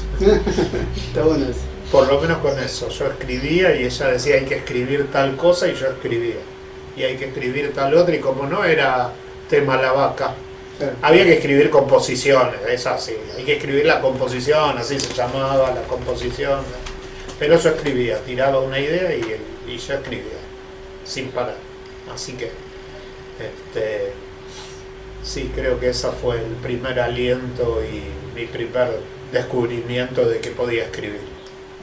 Está bueno eso. Por lo menos con eso, yo escribía y ella decía hay que escribir tal cosa y yo escribía. Y hay que escribir tal otra, y como no era tema la vaca, había que escribir composiciones, es así, hay que escribir la composición, así se llamaba la composición. Pero yo escribía, tiraba una idea y yo escribía, sin parar. Así que, sí, creo que ese fue el primer aliento y mi primer descubrimiento de que podía escribir.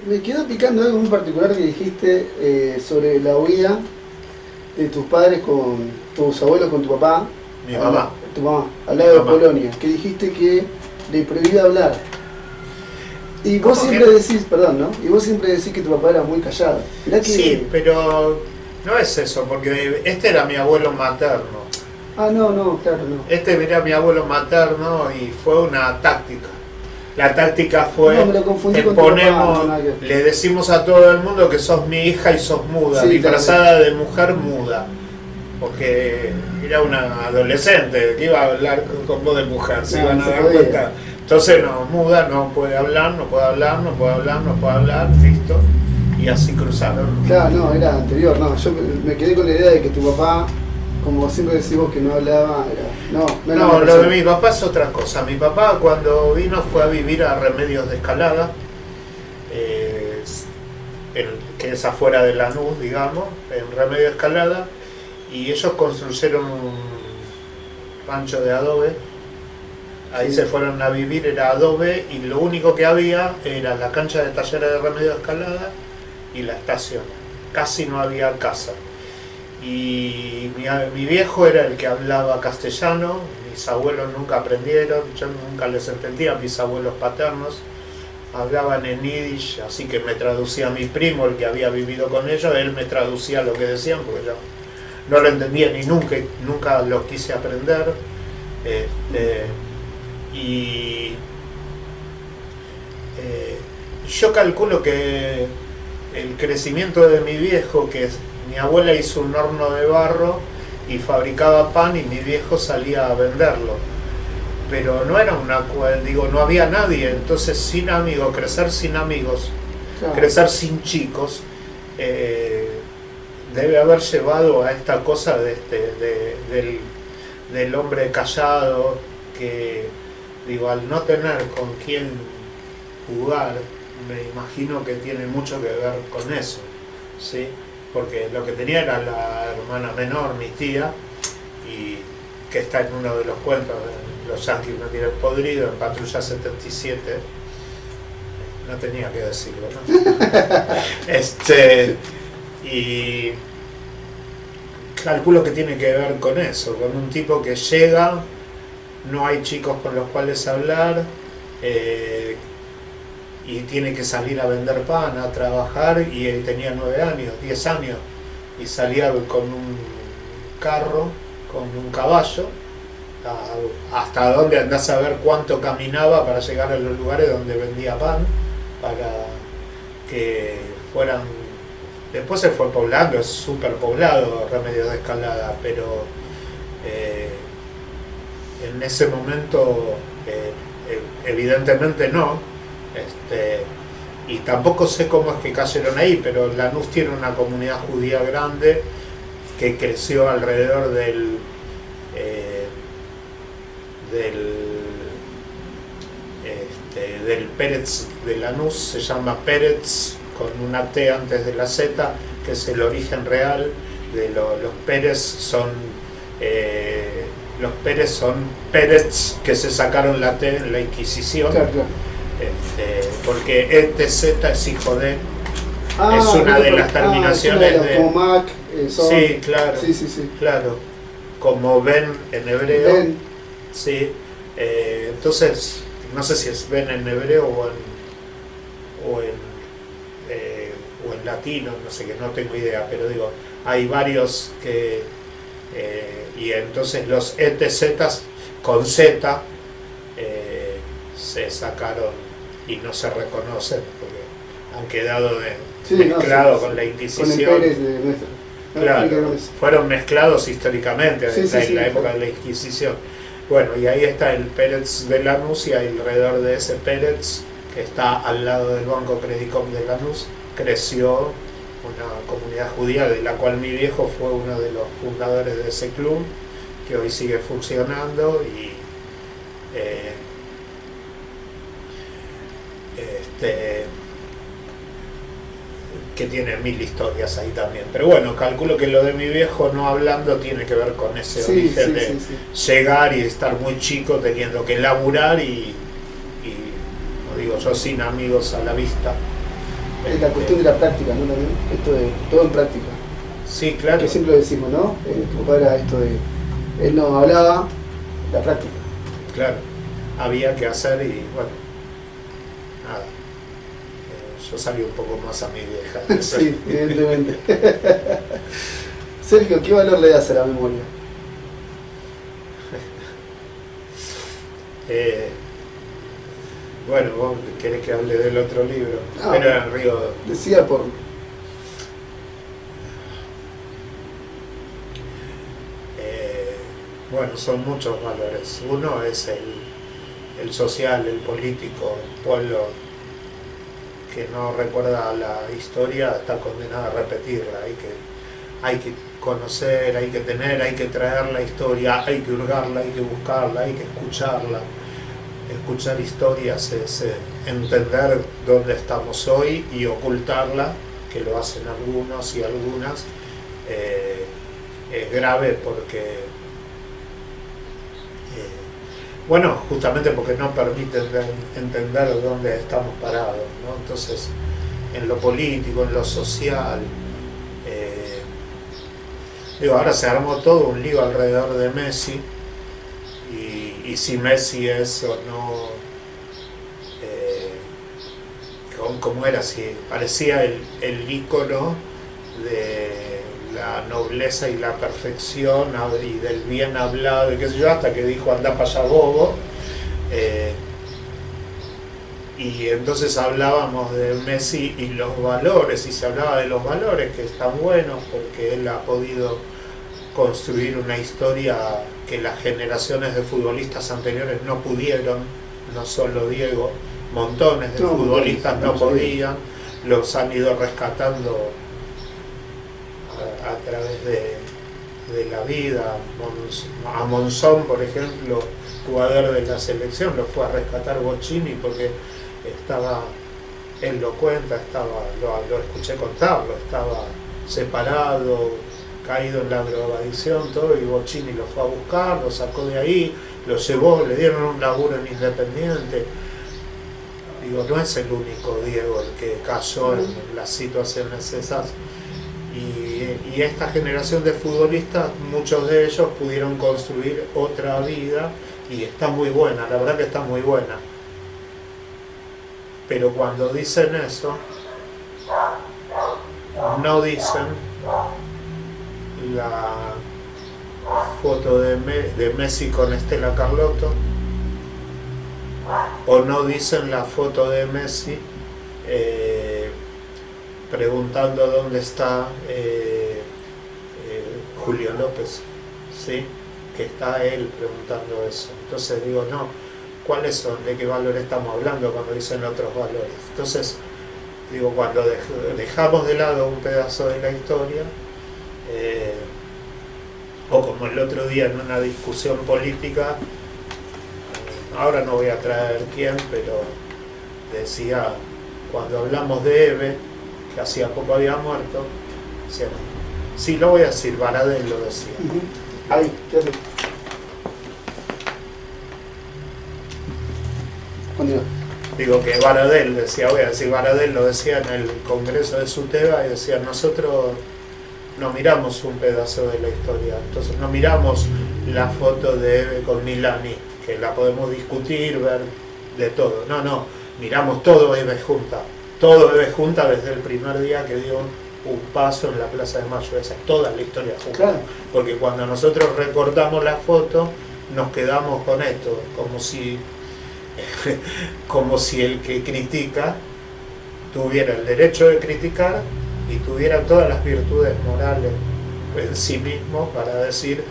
Me quedó picando algo muy particular que dijiste sobre la huida de tus padres con tus abuelos, con tu papá. Mi mamá. Tu mamá, al lado de Polonia, que dijiste que le prohibía hablar. Y vos siempre decís, perdón, ¿no? Y vos siempre decís que tu papá era muy callado. Mirá que... Sí, pero no es eso, porque este era mi abuelo materno. Ah, no, claro, no. Este era mi abuelo materno y fue una táctica. La táctica fue, no, me lo confundí te con tu ponemos, papá, le decimos a todo el mundo que sos mi hija y sos muda, sí, disfrazada de mujer muda. Porque era una adolescente que iba a hablar con voz de mujer, se iban a dar cuenta. Entonces no, muda, no puede hablar, listo. Y así cruzaron. Claro, no, era anterior, no. Yo me quedé con la idea de que tu papá, como siempre decís vos que no hablaba, era... No, lo de mi papá es otra cosa. Mi papá cuando vino fue a vivir a Remedios de Escalada, que es afuera de Lanús, digamos, en Remedios de Escalada. Y ellos construyeron un rancho de adobe, ahí se fueron a vivir, era adobe, y lo único que había era la cancha de talleres de Remedio de Escalada y la estación, casi no había casa. Y mi viejo era el que hablaba castellano, mis abuelos nunca aprendieron, yo nunca les entendía, mis abuelos paternos hablaban en yiddish, así que me traducía mi primo, el que había vivido con ellos, él me traducía lo que decían, porque yo no lo entendía ni nunca lo quise aprender. Y yo calculo que el crecimiento de mi viejo, que mi abuela hizo un horno de barro y fabricaba pan y mi viejo salía a venderlo, pero no era no había nadie, entonces sin amigos, crecer sin amigos, claro, crecer sin chicos, debe haber llevado a esta cosa del hombre callado, que al no tener con quién jugar, me imagino que tiene mucho que ver con eso, ¿sí? Porque lo que tenía era la hermana menor, mi tía, y que está en uno de los cuentos de Los Yankees no tienen podrido, en Patrulla 77, no tenía que decirlo, ¿no? Y calculo que tiene que ver con eso, con un tipo que llega, no hay chicos con los cuales hablar, y tiene que salir a vender pan, a trabajar, y él tenía 9 años, 10 años, y salía con un carro, con un caballo, hasta donde andás a ver cuánto caminaba para llegar a los lugares donde vendía pan, para que fueran... Después se fue poblando, es súper poblado Remedios de Escalada, pero en ese momento evidentemente no, y tampoco sé cómo es que cayeron ahí, pero Lanús tiene una comunidad judía grande que creció alrededor del Pérez de Lanús, se llama Pérez con una T antes de la Z, que es el origen real de los Pérez, son los Pérez son Pérez que se sacaron la T en la Inquisición. Claro, claro. Porque ETZ es hijo de... Ah, es una de las terminaciones de... Como Mac, son. Sí, claro. Sí. Claro. Como Ben en hebreo. Ben. Sí. Entonces, no sé si es Ben en hebreo o en latino, no sé, que no tengo idea, pero digo, hay varios que... y entonces los ETZ con Z se sacaron y no se reconocen porque han quedado mezclados con la Inquisición. Con el Pérez de nuestro. Claro, fueron mezclados históricamente en la época de la Inquisición. Bueno, y ahí está el Pérez de Lanús, y alrededor de ese Pérez, que está al lado del Banco Credicom de Lanús, creció una comunidad judía de la cual mi viejo fue uno de los fundadores de ese club, que hoy sigue funcionando y que tiene 1000 historias ahí también. Pero bueno, calculo que lo de mi viejo no hablando tiene que ver con ese origen de llegar y estar muy chico teniendo que laburar y como digo yo, sin amigos a la vista. Es la cuestión de la práctica, ¿no? También esto de todo en práctica. Sí, claro. Que siempre lo decimos, ¿no? Tu papá era esto de... Él no hablaba, la práctica. Claro, había que hacer y bueno, nada. Yo salí un poco más a mi vieja. Sí, evidentemente. Sergio, ¿qué valor le das a la memoria? Bueno, vos querés que hable del otro libro. Pero Río... Decía por... bueno, son muchos valores. Uno es el social, el político, el pueblo que no recuerda la historia está condenado a repetirla. Hay que conocer, hay que tener, hay que traer la historia, hay que hurgarla, hay que buscarla, hay que escucharla. Escuchar historias es entender dónde estamos hoy y ocultarla, que lo hacen algunos y algunas. Es grave porque, bueno, justamente porque no permiten entender dónde estamos parados, ¿no? Entonces, en lo político, en lo social, ahora se armó todo un lío alrededor de Messi, y si Messi es o no, ¿cómo era? Si parecía el ícono de la nobleza y la perfección y del bien hablado y qué sé yo, hasta que dijo anda para allá bobo, y entonces hablábamos de Messi y los valores, y se hablaba de los valores que están buenos porque él ha podido construir una historia que las generaciones de futbolistas anteriores no pudieron, no solo Diego, montones de futbolistas no podían, los han ido rescatando a través de la vida. A Monzón, por ejemplo, jugador de la selección, lo fue a rescatar Bocchini porque estaba, él lo cuenta, lo escuché contarlo, estaba separado, caído en la drogadicción, todo, y Bocchini lo fue a buscar, lo sacó de ahí, lo llevó, le dieron un laburo en Independiente. Digo, no es el único Diego el que cayó en las situaciones esas. Y esta generación de futbolistas, muchos de ellos pudieron construir otra vida y está muy buena, la verdad que está muy buena. Pero cuando dicen eso, no dicen la foto de Messi con Estela Carlotto, o no dicen la foto de Messi preguntando dónde está Julio López, ¿sí? Que está él preguntando eso. Entonces digo, no, ¿cuáles son? ¿De qué valor estamos hablando cuando dicen otros valores? Entonces, digo, cuando dejamos de lado un pedazo de la historia, o como el otro día en una discusión política, ahora no voy a traer quién, pero decía, cuando hablamos de Eve, que hacía poco había muerto, decía, sí, lo voy a decir, Baradel lo decía. Ahí, ¿qué hace? continúa. Digo que Baradel decía, voy a decir, Baradel lo decía en el congreso de Suteba y decía, nosotros no miramos un pedazo de la historia, entonces no miramos la foto de Eve con Milani, que la podemos discutir, ver de todo, no, miramos todo Eve junta desde el primer día que dio un paso en la Plaza de Mayo, esa es toda la historia junta, Claro. porque cuando nosotros recortamos la foto nos quedamos con esto, como si el que critica tuviera el derecho de criticar y tuviera todas las virtudes morales en sí mismo para decir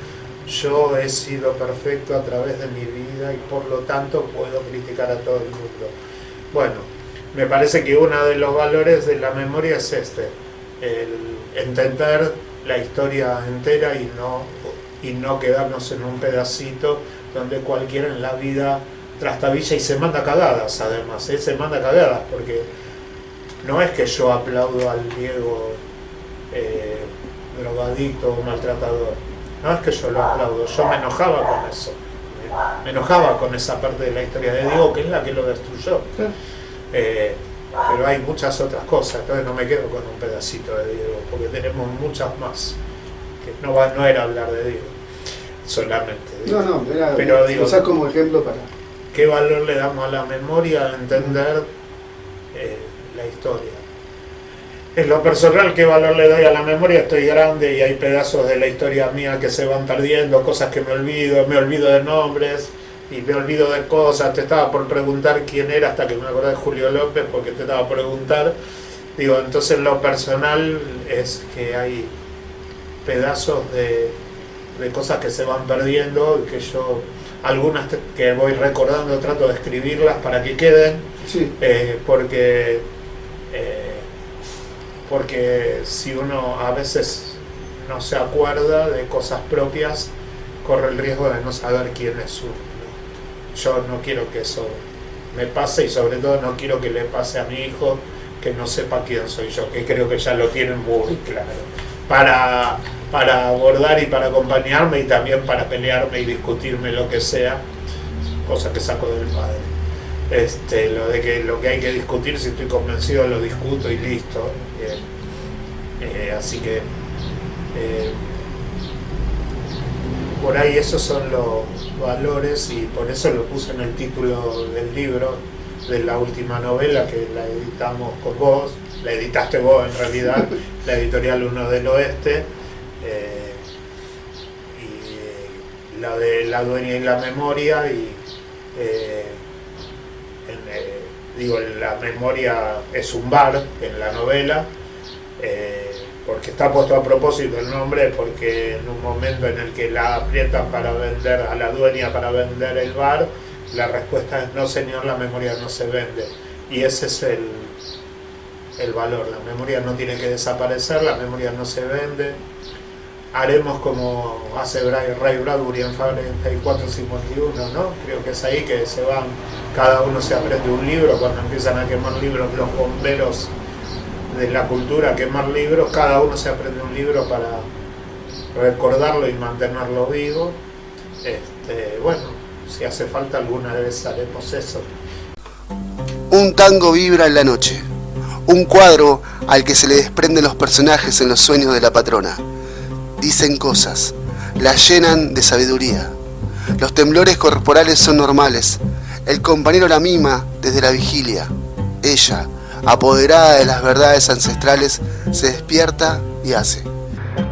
yo he sido perfecto a través de mi vida y por lo tanto puedo criticar a todo el mundo. Bueno, me parece que uno de los valores de la memoria es el entender la historia entera y no quedarnos en un pedacito donde cualquiera en la vida trastabilla y se manda cagadas, además, se manda cagadas, porque no es que yo aplaudo al Diego drogadicto o maltratador, no es que yo lo aplaudo, yo me enojaba con eso, me enojaba con esa parte de la historia de Diego que es la que lo destruyó, pero hay muchas otras cosas, entonces no me quedo con un pedacito de Diego, porque tenemos muchas más, que no era hablar de Diego solamente, digo. Pero digo, usás como ejemplo para... ¿Qué valor le damos a la memoria al entender la historia? En lo personal, ¿qué valor le doy a la memoria? Estoy grande y hay pedazos de la historia mía que se van perdiendo, cosas que me olvido de nombres y me olvido de cosas. Te estaba por preguntar quién era hasta que me acordé de Julio López porque te estaba por preguntar. Digo, entonces lo personal es que hay pedazos de cosas que se van perdiendo y que yo... Algunas que voy recordando trato de escribirlas para que queden, sí. Porque si uno a veces no se acuerda de cosas propias, corre el riesgo de no saber quién es uno, ¿no? Yo no quiero que eso me pase y sobre todo no quiero que le pase a mi hijo que no sepa quién soy yo, que creo que ya lo tienen muy claro. Para abordar y para acompañarme y también para pelearme y discutirme lo que sea, cosa que saco del padre. Lo que hay que discutir, si estoy convencido lo discuto y listo. Así que por ahí esos son los valores y por eso lo puse en el título del libro, de la última novela que la editamos con vos, la editaste vos en realidad, la editorial Uno del Oeste. Y la de La dueña y la memoria la memoria es un bar en la novela porque está puesto a propósito el nombre porque en un momento en el que la aprietan para vender a la dueña para vender el bar, la respuesta es no señor, la memoria no se vende y ese es el valor, la memoria no tiene que desaparecer, la memoria no se vende. Haremos como hace Ray Bradbury en Fahrenheit 451, ¿no? Creo que es ahí que se van, cada uno se aprende un libro, cuando empiezan a quemar libros los bomberos de la cultura, a quemar libros, cada uno se aprende un libro para recordarlo y mantenerlo vivo. Bueno, si hace falta alguna vez haremos eso. Un tango vibra en la noche, un cuadro al que se le desprenden los personajes en los sueños de la patrona. Dicen cosas, las llenan de sabiduría. Los temblores corporales son normales. El compañero la mima desde la vigilia. Ella, apoderada de las verdades ancestrales, se despierta y hace.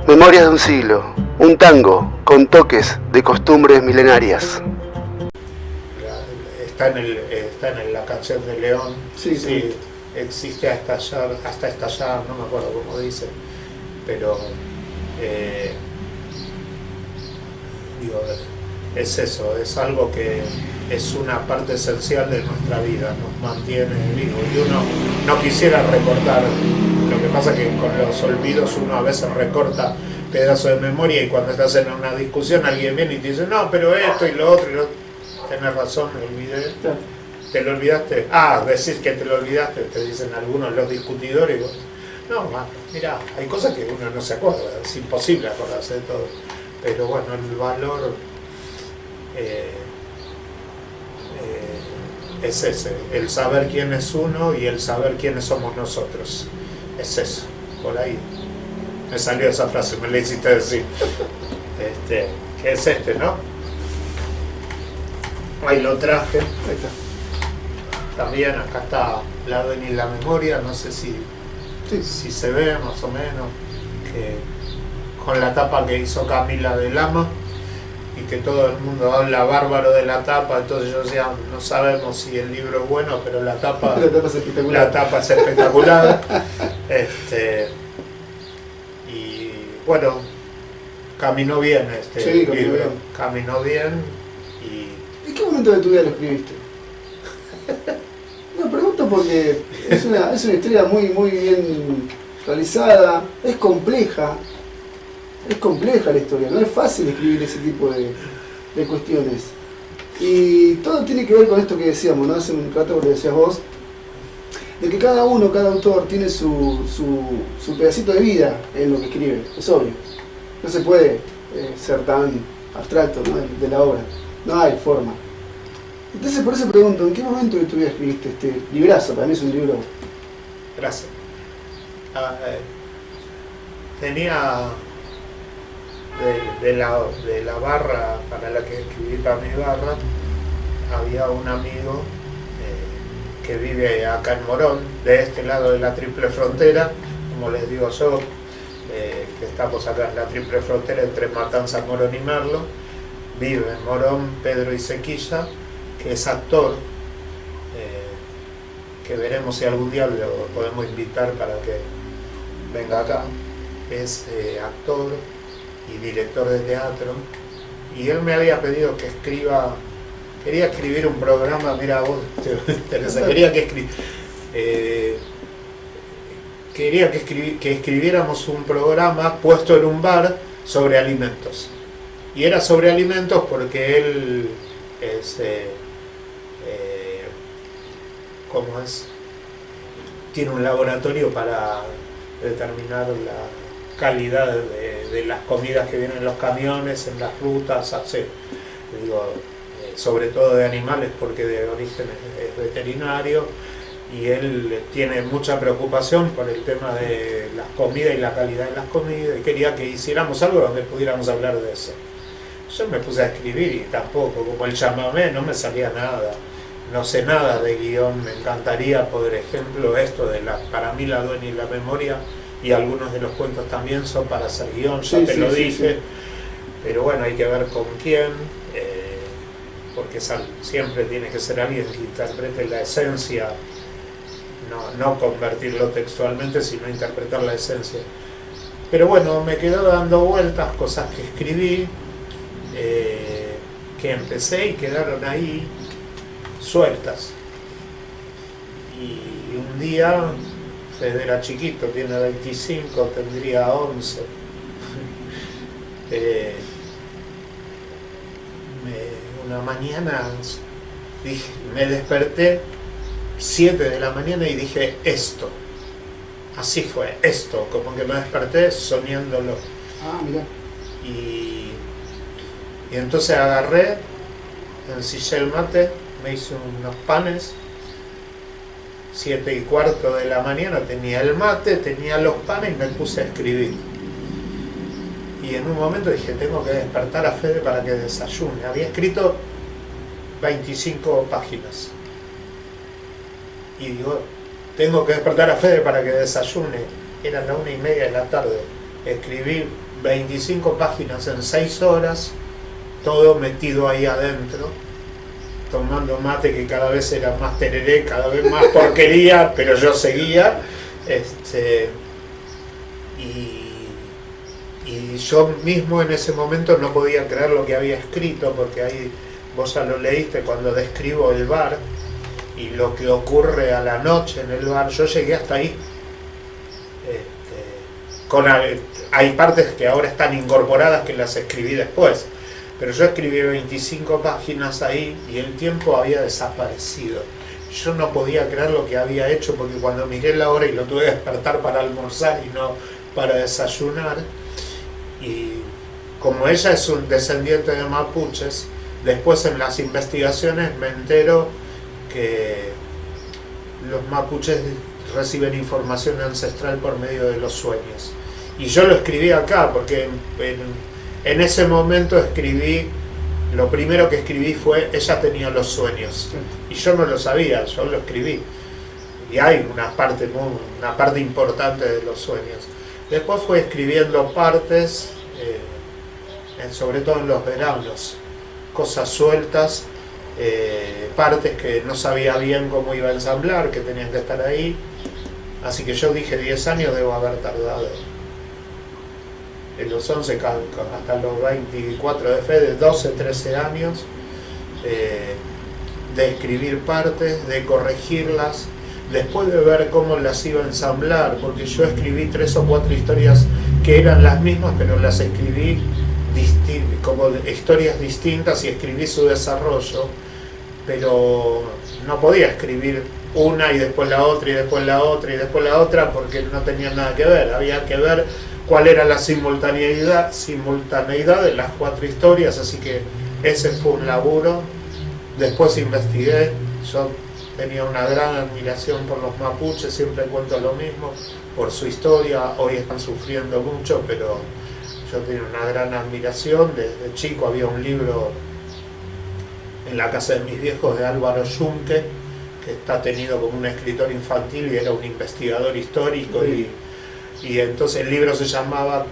Memorias de un siglo, un tango con toques de costumbres milenarias. Está en la canción de León, sí. Existe hasta estallar, no me acuerdo cómo dice, pero es eso, es algo que es una parte esencial de nuestra vida, nos mantiene vivos y uno no quisiera recortar, lo que pasa es que con los olvidos uno a veces recorta pedazos de memoria y cuando estás en una discusión alguien viene y te dice no, pero esto y lo otro, tenés razón, me olvidé. ¿Te lo olvidaste? Decís que te lo olvidaste, te dicen algunos los discutidores. No, mirá, hay cosas que uno no se acuerda, es imposible acordarse de todo. Pero bueno, el valor es ese, el saber quién es uno y el saber quiénes somos nosotros. Es eso, por ahí. Me salió esa frase, me la hiciste decir. Que es ¿no? Ahí lo traje. Ahí está. También acá está La Dueña y la Memoria, no sé si se ve más o menos, que con la tapa que hizo Camila de Lama, y que todo el mundo habla bárbaro de la tapa, entonces yo decía, no sabemos si el libro es bueno, pero la tapa es espectacular. La tapa es espectacular. Y bueno, caminó bien libro, caminó bien. ¿En qué momento de tu vida lo escribiste? No, pregunto porque es una historia muy bien realizada, es compleja la historia, no es fácil escribir ese tipo de cuestiones. Y todo tiene que ver con esto que decíamos, ¿no? Hace un rato lo decías vos, de que cada autor tiene su pedacito de vida en lo que escribe, es obvio. No se puede ser tan abstracto, ¿no? de la obra, no hay forma. Entonces por eso pregunto, ¿en qué momento de tu vida escribiste este librazo? Para mí es un libro. Gracias. Tenía de la barra para la que escribí para mi barra, había un amigo que vive acá en Morón, de este lado de la triple frontera, como les digo yo, que estamos acá en la triple frontera entre Matanzas, Morón y Merlo. Vive en Morón Pedro Isequilla, que es actor, que veremos si algún día lo podemos invitar para que venga acá. Es actor y director de teatro, y él me había pedido que quería escribir un programa, mira vos, quería que escribiéramos un programa puesto en un bar sobre alimentos. Y era sobre alimentos porque él ¿cómo es? Tiene un laboratorio para determinar la calidad de las comidas que vienen en los camiones, en las rutas, sobre todo de animales, porque de origen es veterinario, y él tiene mucha preocupación por el tema de las comidas y la calidad de las comidas, y quería que hiciéramos algo donde pudiéramos hablar de eso. Yo me puse a escribir y tampoco, como el chamamé, no me salía nada. No sé nada de guión. Me encantaría, por ejemplo, esto para mí La Dueña y la Memoria, y algunos de los cuentos también son para hacer guión, ya te lo dije. Pero bueno, hay que ver con quién, porque siempre tiene que ser alguien que interprete la esencia, no convertirlo textualmente, sino interpretar la esencia. Pero bueno, me quedó dando vueltas cosas que escribí, que empecé y quedaron ahí sueltas. Y un día, Fede era chiquito, tiene 25, tendría 11. Una mañana me desperté 7 de la mañana y dije esto. Así fue, esto, como que me desperté soñándolo. Ah, mira. Y entonces agarré, ensillé el mate, me hice unos panes. 7:15 de la mañana tenía el mate, tenía los panes y me puse a escribir. Y en un momento dije, tengo que despertar a Fede para que desayune. Había escrito 25 páginas. Y digo, tengo que despertar a Fede para que desayune. Eran las 1:30 de la tarde. Escribí 25 páginas en 6 horas, todo metido ahí adentro, tomando mate que cada vez era más tereré, cada vez más porquería, pero yo seguía. Y yo mismo en ese momento no podía creer lo que había escrito, porque ahí vos ya lo leíste cuando describo el bar y lo que ocurre a la noche en el bar. Yo llegué hasta ahí. Hay partes que ahora están incorporadas que las escribí después, pero yo escribí 25 páginas ahí y el tiempo había desaparecido. Yo no podía creer lo que había hecho, porque cuando miré la hora y lo tuve que despertar para almorzar y no para desayunar, y como ella es un descendiente de mapuches, después en las investigaciones me entero que los mapuches reciben información ancestral por medio de los sueños. Y yo lo escribí acá, porque en ese momento lo primero que escribí fue Ella tenía los sueños. Y yo no lo sabía, yo lo escribí. Y hay una parte importante de los sueños. Después fue escribiendo partes, sobre todo en los veranos, cosas sueltas, partes que no sabía bien cómo iba a ensamblar, que tenían que estar ahí. Así que yo dije 10 años debo haber tardado. En los 11 hasta los 24 de fe, de 12, 13 años, de escribir partes, de corregirlas, después de ver cómo las iba a ensamblar, porque yo escribí 3 o 4 historias que eran las mismas, pero las escribí como historias distintas y escribí su desarrollo, pero no podía escribir una y después la otra y después la otra y después la otra porque no tenía nada que ver. Había que ver cuál era la simultaneidad de las 4 historias, así que ese fue un laburo. Después investigué, yo tenía una gran admiración por los mapuches, siempre cuento lo mismo, por su historia. Hoy están sufriendo mucho, pero yo tenía una gran admiración. Desde chico había un libro en la casa de mis viejos de Álvaro Yunque, que está tenido como un escritor infantil y era un investigador histórico, y entonces el libro se llama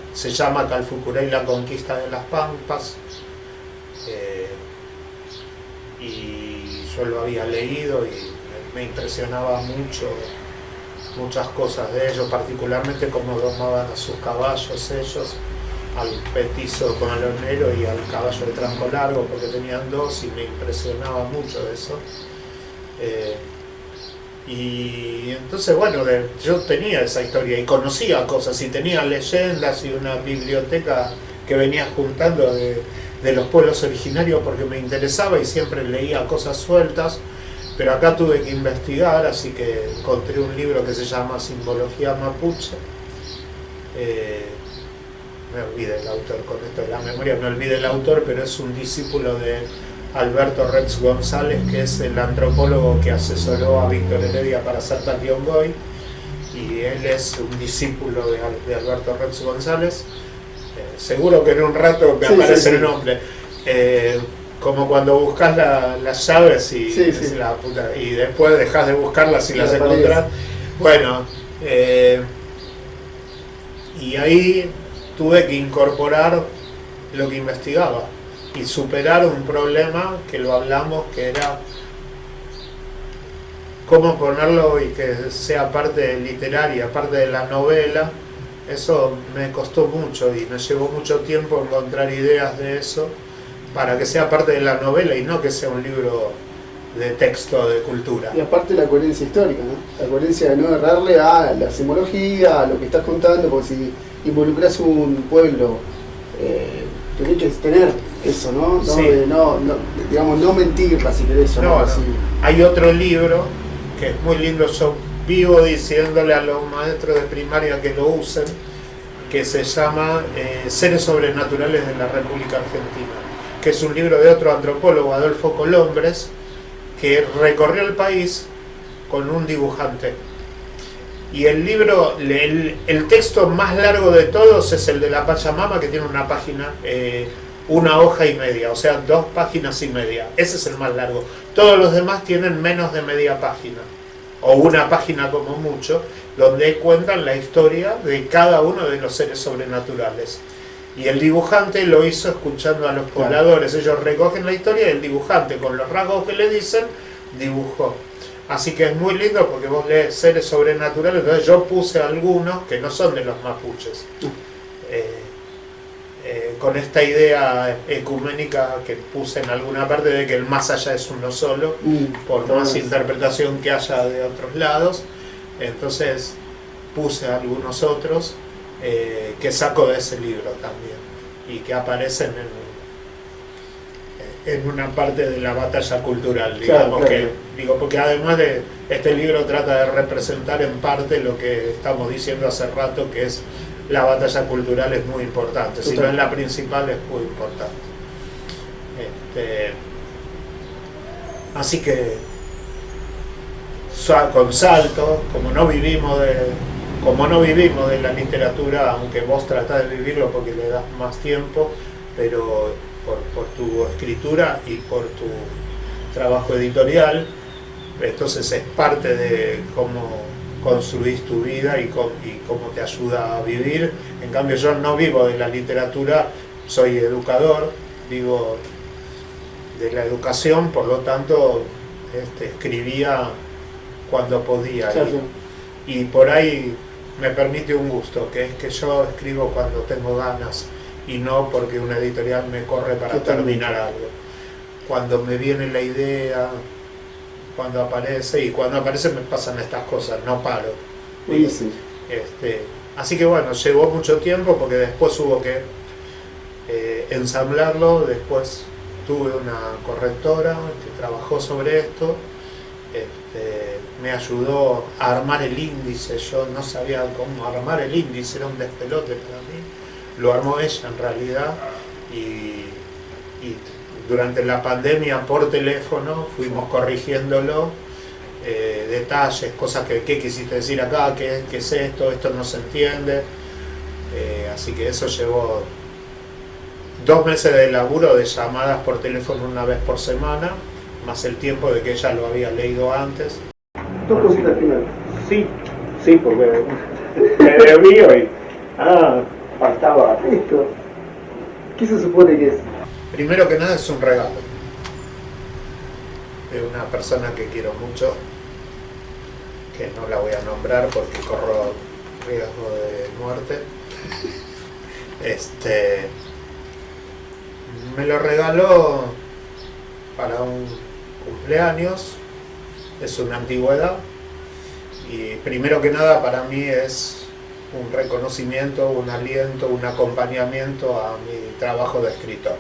Calfucurá y la conquista de las Pampas, y yo lo había leído y me impresionaba mucho muchas cosas de ellos, particularmente cómo domaban a sus caballos ellos, al petizo con alonero y al caballo de tranco largo, porque tenían 2 y me impresionaba mucho eso. Y entonces, bueno, yo tenía esa historia y conocía cosas y tenía leyendas y una biblioteca que venía juntando de los pueblos originarios porque me interesaba y siempre leía cosas sueltas, pero acá tuve que investigar, así que encontré un libro que se llama Simbología Mapuche. Me olvidé el autor, con esto de la memoria me olvidé el autor, pero es un discípulo de Alberto Retz González, que es el antropólogo que asesoró a Víctor Heredia para hacer Tationgoy, y él es un discípulo de Alberto Retz González. Seguro que en un rato me aparece el nombre. Como cuando buscas las llaves y, la puta, y después dejas de buscarlas y las encontrás. Bueno, y ahí tuve que incorporar lo que investigaba y superar un problema que lo hablamos, que era cómo ponerlo y que sea parte literaria, parte de la novela. Eso me costó mucho y me llevó mucho tiempo encontrar ideas de eso para que sea parte de la novela y no que sea un libro de texto, de cultura. Y aparte la coherencia histórica, ¿no? La coherencia de no errarle a la simbología, a lo que estás contando, porque si involucras un pueblo, tenés que tener eso, ¿no? Sí. Digamos, no mentirla, si querés. No. Hay otro libro que es muy lindo, yo vivo diciéndole a los maestros de primaria que lo usen, que se llama Seres Sobrenaturales de la República Argentina, que es un libro de otro antropólogo, Adolfo Colombres, que recorrió el país con un dibujante. Y el libro, el texto más largo de todos es el de la Pachamama, que tiene una página, una hoja y media, o sea, 2 páginas y media. Ese es el más largo. Todos los demás tienen menos de media página, o una página como mucho, donde cuentan la historia de cada uno de los seres sobrenaturales. Y el dibujante lo hizo escuchando a los pobladores. Ellos recogen la historia y el dibujante, con los rasgos que le dicen, dibujó. Así que es muy lindo porque vos lees seres sobrenaturales. Entonces yo puse algunos que no son de los mapuches, con esta idea ecuménica que puse en alguna parte de que el más allá es uno solo, por más interpretación que haya de otros lados. Entonces puse algunos otros que saco de ese libro también y que aparecen en una parte de la batalla cultural, digamos. Claro. Porque además de este libro trata de representar en parte lo que estamos diciendo hace rato, que es la batalla cultural es muy importante. Si no es la principal, es muy importante. Así que con saltos, como no vivimos de la literatura, aunque vos tratás de vivirlo porque le das más tiempo, pero por tu escritura y por tu trabajo editorial, entonces es parte de cómo construís tu vida y cómo te ayuda a vivir. En cambio yo no vivo de la literatura, soy educador, vivo de la educación, por lo tanto escribía cuando podía. Claro. Y por ahí me permite un gusto, que es que yo escribo cuando tengo ganas y no porque una editorial me corre para terminar algo. Cuando me viene la idea, cuando aparece, y cuando aparece me pasan estas cosas, no paro. Sí. Así que bueno, llevó mucho tiempo porque después hubo que ensamblarlo, después tuve una correctora que trabajó sobre esto, me ayudó a armar el índice. Yo no sabía cómo armar el índice, era un despelote para mí, lo armó ella en realidad, y durante la pandemia por teléfono fuimos corrigiéndolo, detalles, cosas que ¿qué quisiste decir acá? ¿Qué es esto? Esto no se entiende. Así que eso llevó 2 meses de laburo, de llamadas por teléfono una vez por semana, más el tiempo de que ella lo había leído antes. 2 cositas al final. Sí, porque me debío y Faltaba esto. ¿Qué se supone que es? primero que nada es un regalo de una persona que quiero mucho, que no la voy a nombrar porque corro riesgo de muerte. Me lo regaló para un cumpleaños, es una antigüedad, y primero que nada para mí es un reconocimiento, un aliento, un acompañamiento a mi trabajo de escritor.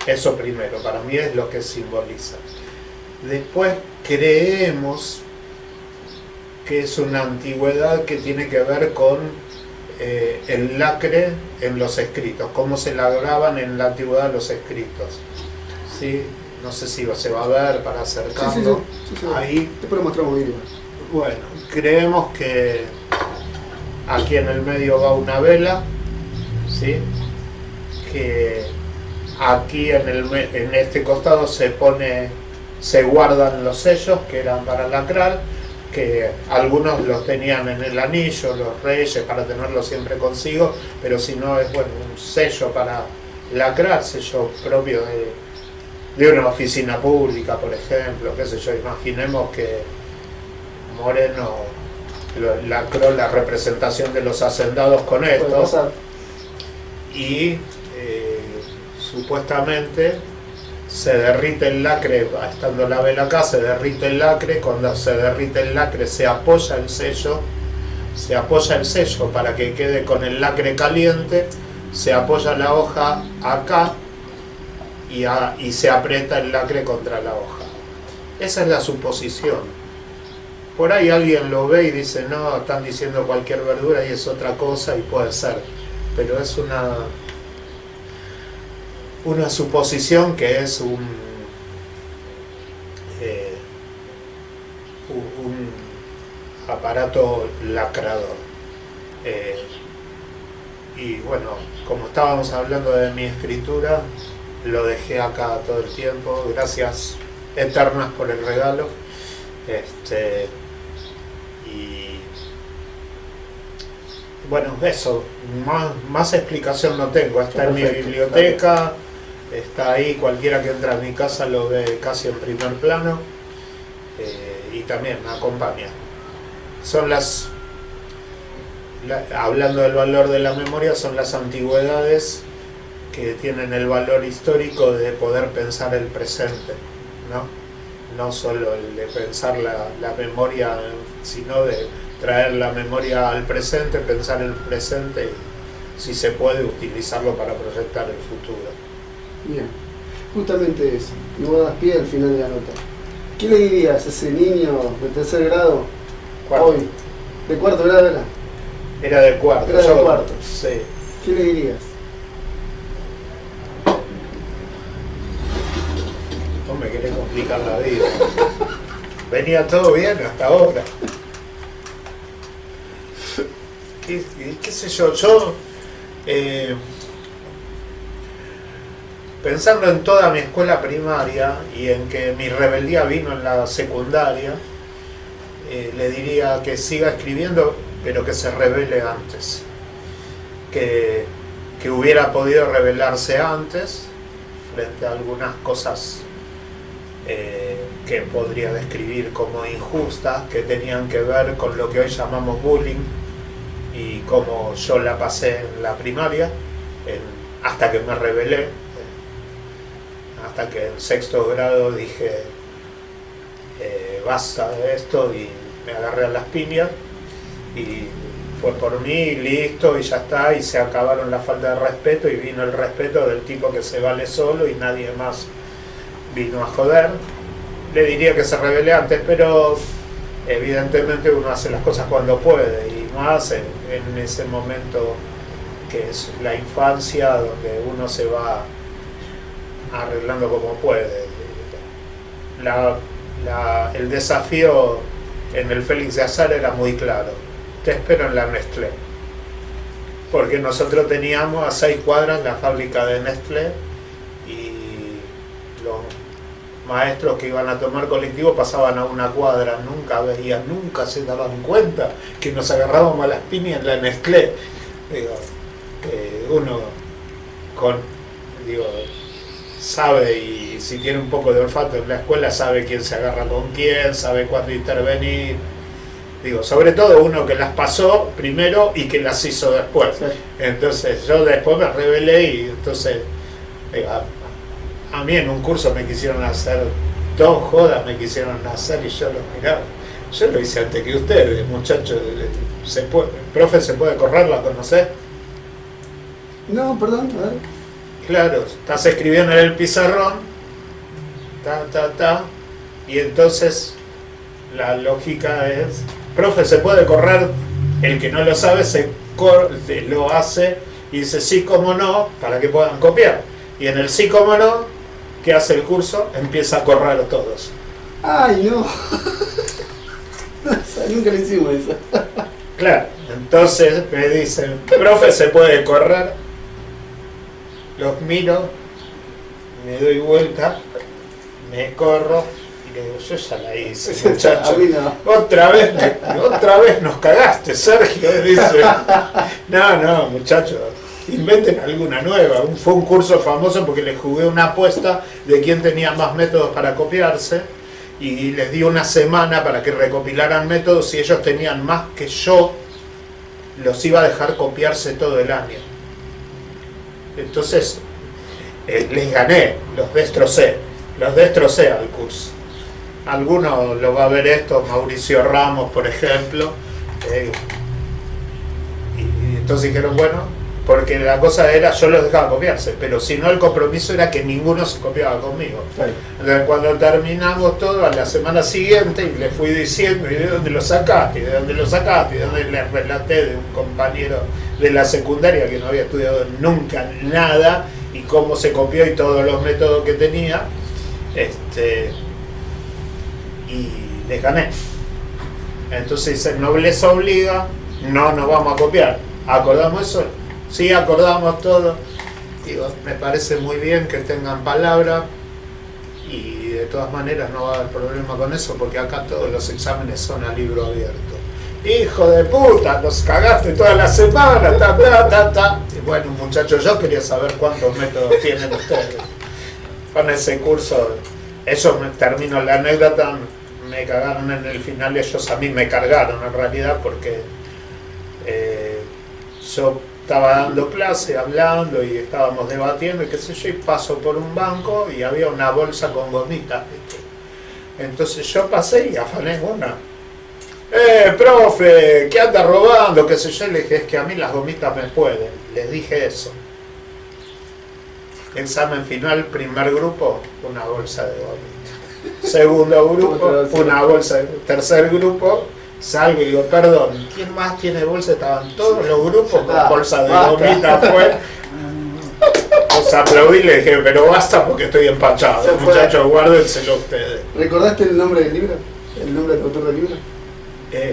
Eso primero, para mí es lo que simboliza. Después creemos que es una antigüedad que tiene que ver con el lacre en los escritos, cómo se labraban en la antigüedad los escritos. ¿Sí? No sé si se va a ver para acercarlo. Sí. Ahí. Después lo mostramos vídeo. Bueno, creemos que aquí en el medio va una vela, ¿sí? Que aquí en este costado se guardan los sellos que eran para lacrar, que algunos los tenían en el anillo, los reyes, para tenerlo siempre consigo, pero si no es un sello para lacrar, sello propio de una oficina pública, por ejemplo, qué sé yo. Imaginemos que Moreno lacró la representación de los hacendados con esto, y supuestamente se derrite el lacre, estando la vela acá, se derrite el lacre. Cuando se derrite el lacre se apoya el sello para que quede con el lacre caliente, se apoya la hoja acá y se aprieta el lacre contra la hoja. Esa es la suposición. Por ahí alguien lo ve y dice, no, están diciendo cualquier verdura y es otra cosa, y puede ser, pero es una suposición que es un aparato lacrador. Y bueno, como estábamos hablando de mi escritura, lo dejé acá todo el tiempo. Gracias eternas por el regalo. Y bueno, eso, más explicación no tengo. Está en mi biblioteca, está ahí, cualquiera que entra a mi casa lo ve casi en primer plano, y también me acompaña. Son hablando del valor de la memoria, son las antigüedades que tienen el valor histórico de poder pensar el presente, no solo el de pensar la memoria, sino de traer la memoria al presente, pensar el presente y, si se puede, utilizarlo para proyectar el futuro. Bien, justamente eso, y vos das pie al final de la nota. ¿Qué le dirías a ese niño de 3er grado hoy? ¿De 4º grado era? Era de 4º. Era de 4º. Sí. ¿Qué le dirías? No me querés complicar la vida. venía todo bien hasta ahora. ¿Qué sé yo? Pensando en toda mi escuela primaria y en que mi rebeldía vino en la secundaria, le diría que siga escribiendo, pero que se rebele antes. Que hubiera podido rebelarse antes frente a algunas cosas que podría describir como injustas, que tenían que ver con lo que hoy llamamos bullying y cómo yo la pasé en la primaria, hasta que me rebelé, hasta que en sexto grado dije basta de esto y me agarré a las piñas y fue por mí, listo, y ya está, y se acabaron la falta de respeto y vino el respeto del tipo que se vale solo y nadie más vino a joder. Le diría que se rebele antes, pero evidentemente uno hace las cosas cuando puede y más en ese momento que es la infancia, donde uno se va arreglando como puede. El desafío en el Félix de Azara era muy claro: te espero en la Nestlé, porque nosotros teníamos a 6 cuadras la fábrica de Nestlé y los maestros que iban a tomar colectivo pasaban a una cuadra, nunca veían, nunca se daban cuenta que nos agarrábamos a las piñas en la Nestlé. Uno sabe, y si tiene un poco de olfato en la escuela sabe quién se agarra con quién, sabe cuándo intervenir. Sobre todo uno que las pasó primero y que las hizo después. Sí. Entonces yo después me rebelé y entonces a mí en un curso me quisieron hacer 2 jodas, me quisieron hacer y yo los miraba. Yo lo hice antes que ustedes, muchachos. ¿Profe, se puede correr? ¿La conocés? No, perdón, a ver. Claro, estás escribiendo en el pizarrón, y entonces la lógica es: profe, ¿se puede correr? El que no lo sabe lo hace y dice sí, cómo no, para que puedan copiar. Y en el sí, cómo no, ¿qué hace el curso? Empieza a correr todos. ¡Ay, no! Nunca le hicimos eso. Claro, entonces me dicen: profe, ¿se puede correr? Los miro, me doy vuelta, me corro y le digo: yo ya la hice, muchacho. No. Otra vez nos cagaste, Sergio. Dice: no, muchachos, inventen alguna nueva. Fue un curso famoso porque les jugué una apuesta de quién tenía más métodos para copiarse y les di una semana para que recopilaran métodos. Si ellos tenían más que yo, los iba a dejar copiarse todo el año. Entonces les gané, los destrocé al curso. Alguno lo va a ver esto, Mauricio Ramos, por ejemplo, y entonces dijeron: bueno, porque la cosa era, yo los dejaba copiarse, pero si no, el compromiso era que ninguno se copiaba conmigo. Sí. Entonces cuando terminamos todo, a la semana siguiente, y le fui diciendo: ¿y de dónde lo sacaste? ¿Y de dónde lo sacaste? ¿Y de dónde? Les relaté de un compañero de la secundaria que no había estudiado nunca nada, y cómo se copió y todos los métodos que tenía, y les gané. Entonces dice: nobleza obliga, no nos vamos a copiar. ¿Acordamos eso? Sí, acordamos todo. Me parece muy bien que tengan palabra, y de todas maneras no va a haber problema con eso, porque acá todos los exámenes son a libro abierto. Hijo de puta, nos cagaste toda la semana, Y bueno, muchachos, yo quería saber cuántos métodos tienen ustedes. Con ese curso, eso termino la anécdota, me cagaron en el final, ellos a mí me cargaron en realidad, porque yo estaba dando clase, hablando, y estábamos debatiendo y qué sé yo, y paso por un banco y había una bolsa con gomitas, ¿viste? Entonces yo pasé y afané una. Profe, ¿qué anda robando? Qué sé yo. Le dije: es que a mí las gomitas me pueden. Les dije eso. Examen final, primer grupo, una bolsa de gomitas. Segundo grupo, una bolsa. Tercer grupo, salgo y digo: perdón, ¿quién más tiene bolsa? Estaban todos los grupos con bolsa de gomitas. Os aplaudí y le dije: pero basta, porque estoy empachado. Muchachos, guárdenselo ustedes. ¿Recordaste el nombre del libro? el nombre del autor del libro?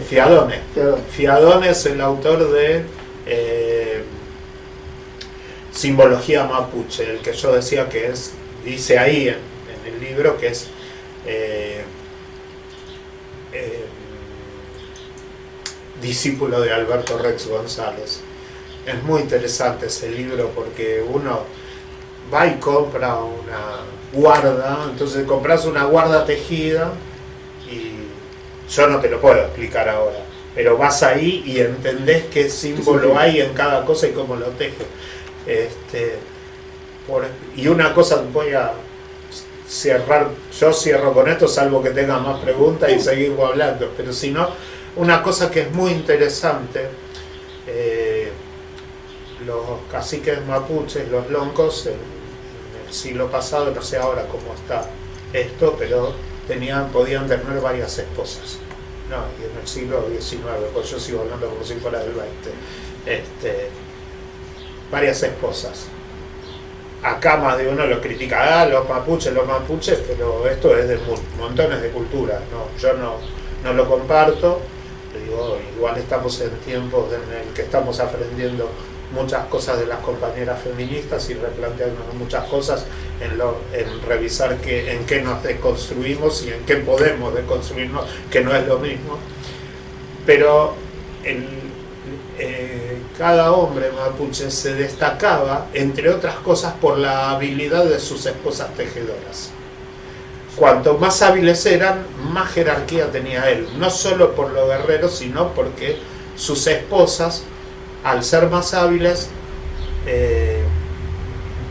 Fiadone. Fiadone. Fiadone es el autor de Simbología Mapuche, el que yo decía que es, dice ahí en el libro que es discípulo de Alberto Rex González. Es muy interesante ese libro porque uno va y compra una guarda, entonces compras una guarda tejida y yo no te lo puedo explicar ahora, pero vas ahí y entendés qué símbolo hay en cada cosa y cómo lo teje. Y una cosa, voy a cerrar, yo cierro con esto salvo que tenga más preguntas y seguimos hablando, pero si no, una cosa que es muy interesante, los caciques mapuches, los loncos, en el siglo pasado, no sé ahora cómo está esto, pero podían tener varias esposas. No, y en el siglo XIX, pues yo sigo hablando como si fuera del 20. Varias esposas. Acá más de uno lo critica, los mapuches, pero esto es de montones de culturas. No, yo no lo comparto. Digo, igual estamos en tiempos en el que estamos aprendiendo muchas cosas de las compañeras feministas y replanteándonos muchas cosas en revisar en qué nos desconstruimos y en qué podemos desconstruirnos, que no es lo mismo. Pero cada hombre mapuche se destacaba, entre otras cosas, por la habilidad de sus esposas tejedoras. Cuanto más hábiles eran, más jerarquía tenía él, no solo por lo guerrero, sino porque sus esposas, al ser más hábiles,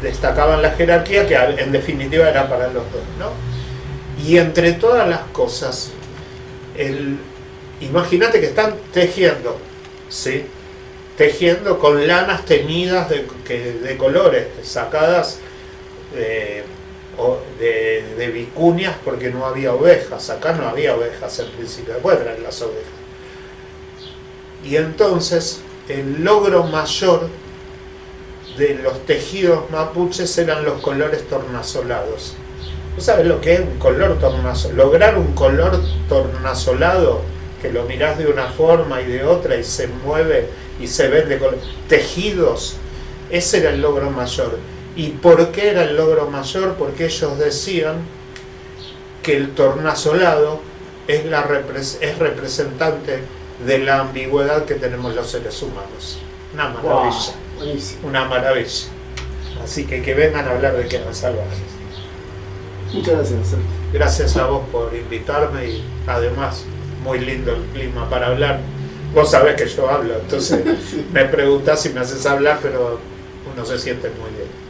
destacaban la jerarquía, que en definitiva era para los dos, ¿no? Y entre todas las cosas, imagínate que están tejiendo, ¿sí? Tejiendo con lanas teñidas de colores, sacadas de vicuñas, porque no había ovejas. Acá no había ovejas en principio, después traen las ovejas. Y entonces el logro mayor de los tejidos mapuches eran los colores tornasolados. ¿Tú sabes lo que es un color tornasolado? Lograr un color tornasolado, que lo mirás de una forma y de otra y se mueve y se ven de color. Tejidos, ese era el logro mayor. ¿Y por qué era el logro mayor? Porque ellos decían que el tornasolado es representante de la ambigüedad que tenemos los seres humanos. Una maravilla. Wow, una maravilla. Así que vengan a hablar de que eran salvajes. Muchas gracias, Sergio. Gracias a vos por invitarme y además muy lindo el clima para hablar. Vos sabés que yo hablo, entonces Sí. me preguntás si me haces hablar, pero uno se siente muy bien.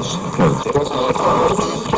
Fronteras.